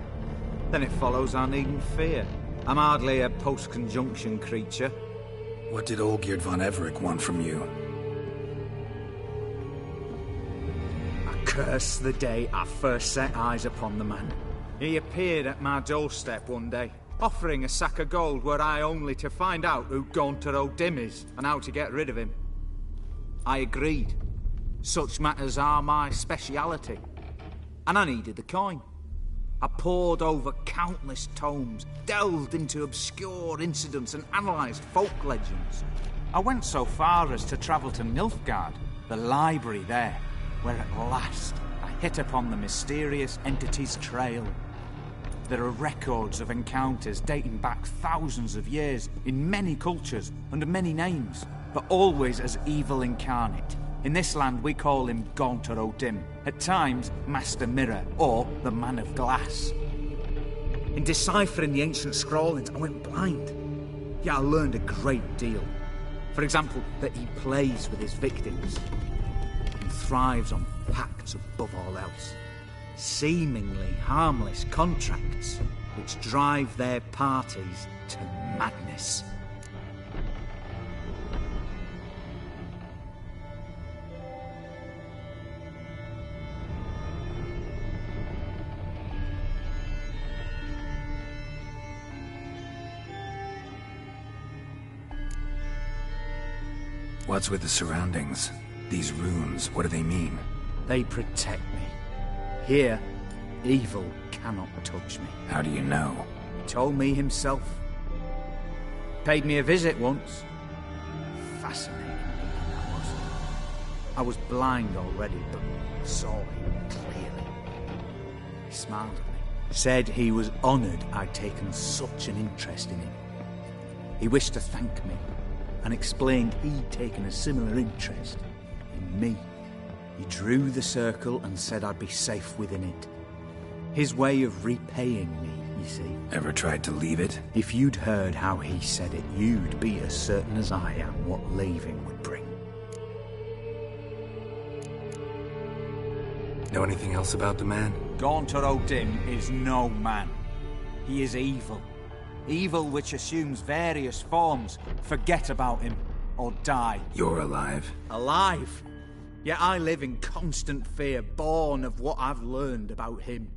Then it follows I needn't fear. I'm hardly a post-conjunction creature. What did Olgierd von Everec want from you? I curse the day I first set eyes upon the man. He appeared at my doorstep one day, offering a sack of gold were I only to find out who Gaunter O'Dim is and how to get rid of him. I agreed. Such matters are my speciality. And I needed the coin. I pored over countless tomes, delved into obscure incidents and analysed folk legends. I went so far as to travel to Nilfgaard, the library there, where at last I hit upon the mysterious entity's trail. There are records of encounters dating back thousands of years in many cultures under many names, but always as evil incarnate. In this land we call him Gaunter O'Dim, at times Master Mirror or the Man of Glass. In deciphering the ancient scrawlings I went blind, yet I learned a great deal. For example, that he plays with his victims and thrives on pacts above all else. Seemingly harmless contracts which drive their parties to madness. What's with the surroundings? These runes, what do they mean? They protect me. Here, evil cannot touch me. How do you know? He told me himself. Paid me a visit once. Fascinating meeting that was. I was blind already, but saw him clearly. He smiled at me. Said he was honoured I'd taken such an interest in him. He wished to thank me, and explained he'd taken a similar interest in me. He drew the circle and said I'd be safe within it. His way of repaying me, you see. Ever tried to leave it? If you'd heard how he said it, you'd be as certain as I am what leaving would bring. Know anything else about the man? Gaunter O'Dim is no man. He is evil. Evil which assumes various forms. Forget about him, or die. You're alive. Alive? Yet I live in constant fear, born of what I've learned about him.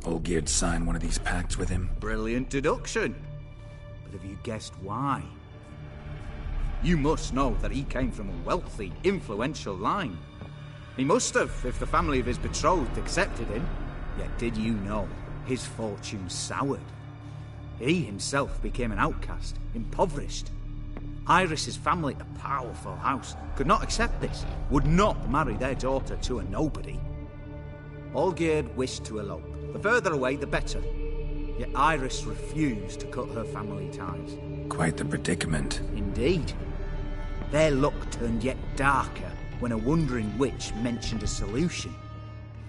Olgierd signed one of these pacts with him? Brilliant deduction. But have you guessed why? You must know that he came from a wealthy, influential line. He must have, if the family of his betrothed accepted him. Yet did you know his fortune soured? He himself became an outcast, impoverished. Iris's family, a powerful house, could not accept this, would not marry their daughter to a nobody. Olgierd wished to elope. The further away, the better. Yet Iris refused to cut her family ties. Quite the predicament. Indeed. Their luck turned yet darker when a wandering witch mentioned a solution.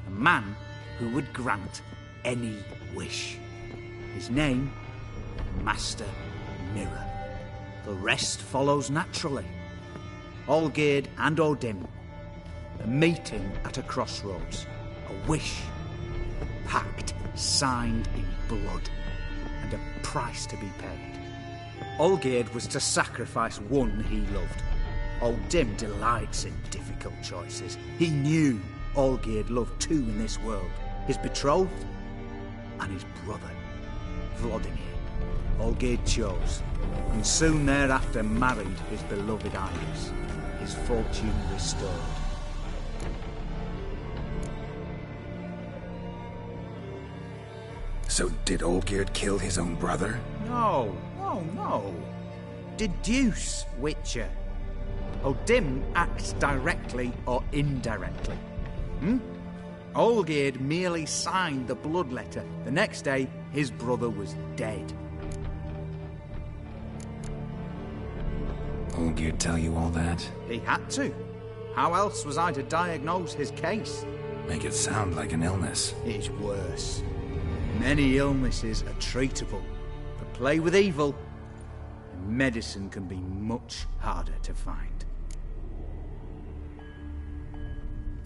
A man who would grant any wish. His name, Master Mirror. The rest follows naturally. Olgierd and O'Dim, a meeting at a crossroads, a wish, a pact signed in blood, and a price to be paid. Olgierd was to sacrifice one he loved. O'Dim delights in difficult choices. He knew Olgierd loved two in this world, his betrothed and his brother, Vladimir. Olgierd chose, and soon thereafter married his beloved Iris, his fortune restored. So did Olgierd kill his own brother? No. Deduce, Witcher. O'Dim acts directly or indirectly. Olgierd merely signed the blood letter. The next day, his brother was dead. Olgierd tell you all that? He had to. How else was I to diagnose his case? Make it sound like an illness. It's worse. Many illnesses are treatable, but play with evil, and medicine can be much harder to find.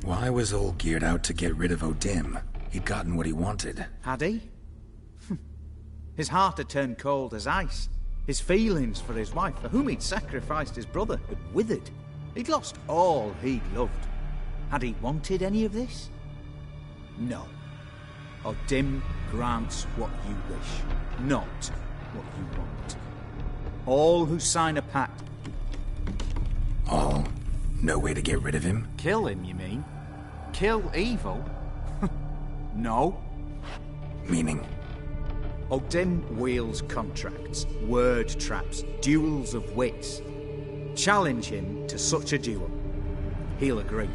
Why was Olgierd out to get rid of O'Dim? He'd gotten what he wanted. Had he? His heart had turned cold as ice. His feelings for his wife, for whom he'd sacrificed his brother, had withered. He'd lost all he'd loved. Had he wanted any of this? No. O'Dim grants what you wish, not what you want. All who sign a pact... All? No way to get rid of him? Kill him, you mean? Kill evil? No. Meaning? Ogden wields contracts, word traps, duels of wits. Challenge him to such a duel. He'll agree,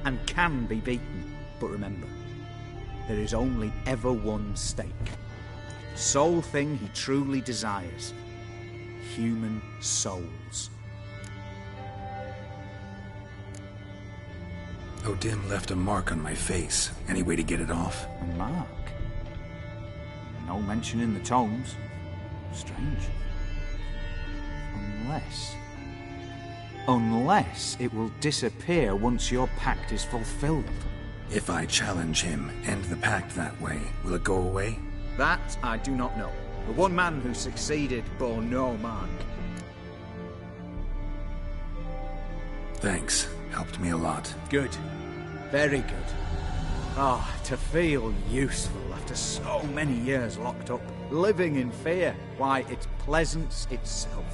and can be beaten. But remember, there is only ever one stake. Sole thing he truly desires. Human souls. O'Dim left a mark on my face. Any way to get it off? A mark? No mention in the tomes. Strange. Unless it will disappear once your pact is fulfilled. If I challenge him, end the pact that way, will it go away? That I do not know. The one man who succeeded bore no mark. Thanks. Helped me a lot. Good. Very good. Ah, to feel useful after so many years locked up, living in fear. Why, it's pleasance itself.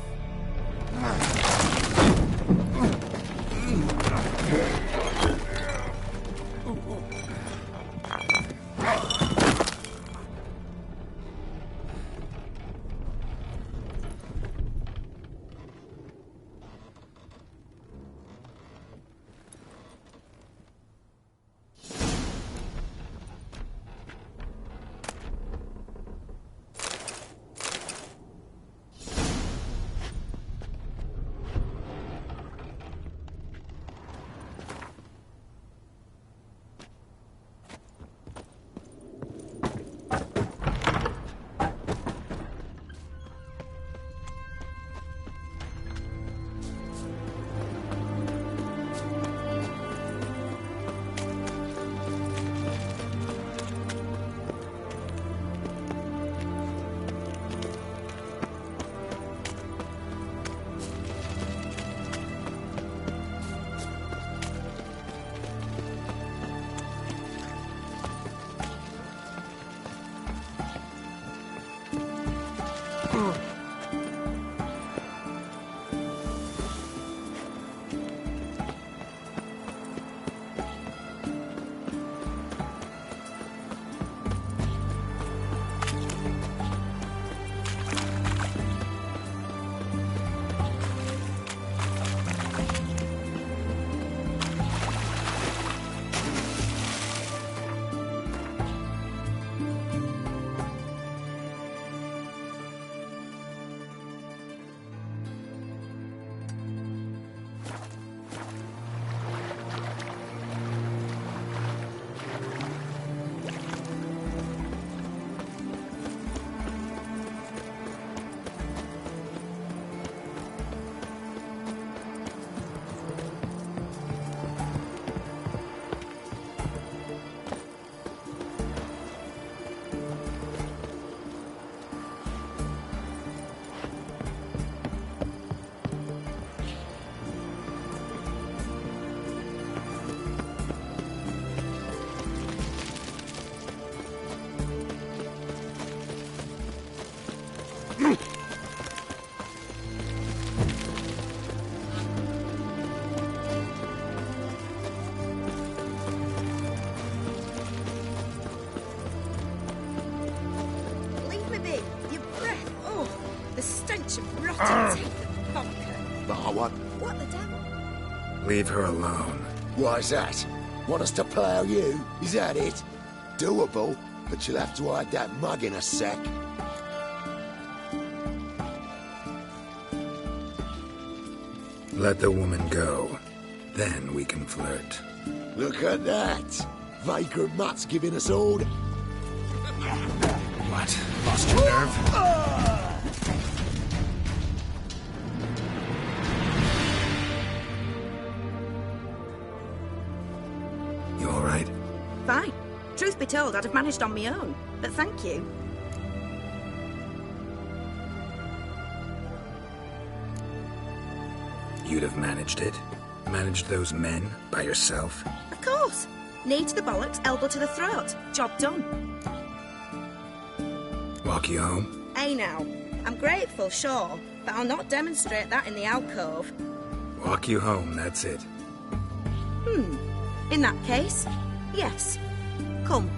What the devil? Leave her alone. Why's that? Want us to plough you? Is that it? Doable, but you'll have to hide that mug in a sec. Let the woman go. Then we can flirt. Look at that! Vagrant Mutt's giving us order. What? Lost your nerve? You all right? Fine. Truth be told, I'd have managed on my own. But thank you. You'd have managed it? Managed those men by yourself? Of course. Knee to the bollocks, elbow to the throat. Job done. Walk you home? Hey now. I'm grateful, sure, but I'll not demonstrate that in the alcove. Walk you home, that's it. In that case, yes. Come.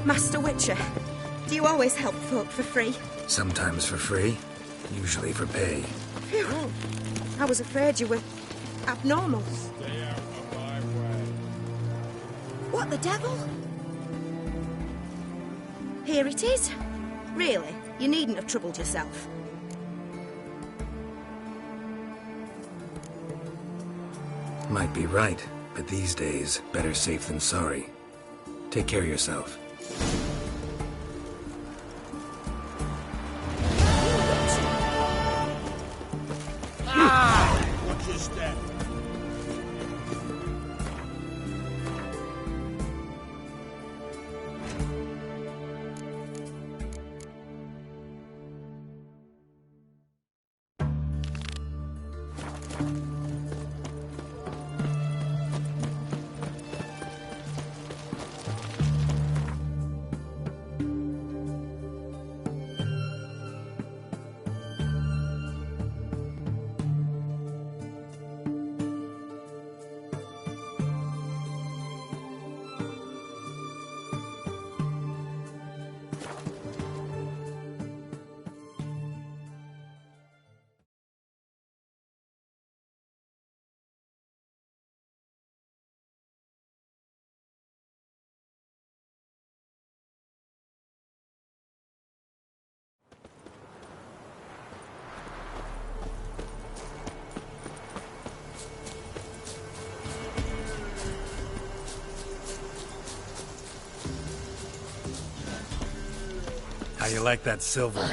Master Witcher, do you always help folk for free? Sometimes for free, usually for pay. Phew. I was afraid you were abnormal. Stay out of my way. What the devil? Here it is. Really, you needn't have troubled yourself. Might be right, but these days, better safe than sorry. Take care of yourself. Watch your step. How you like that silver?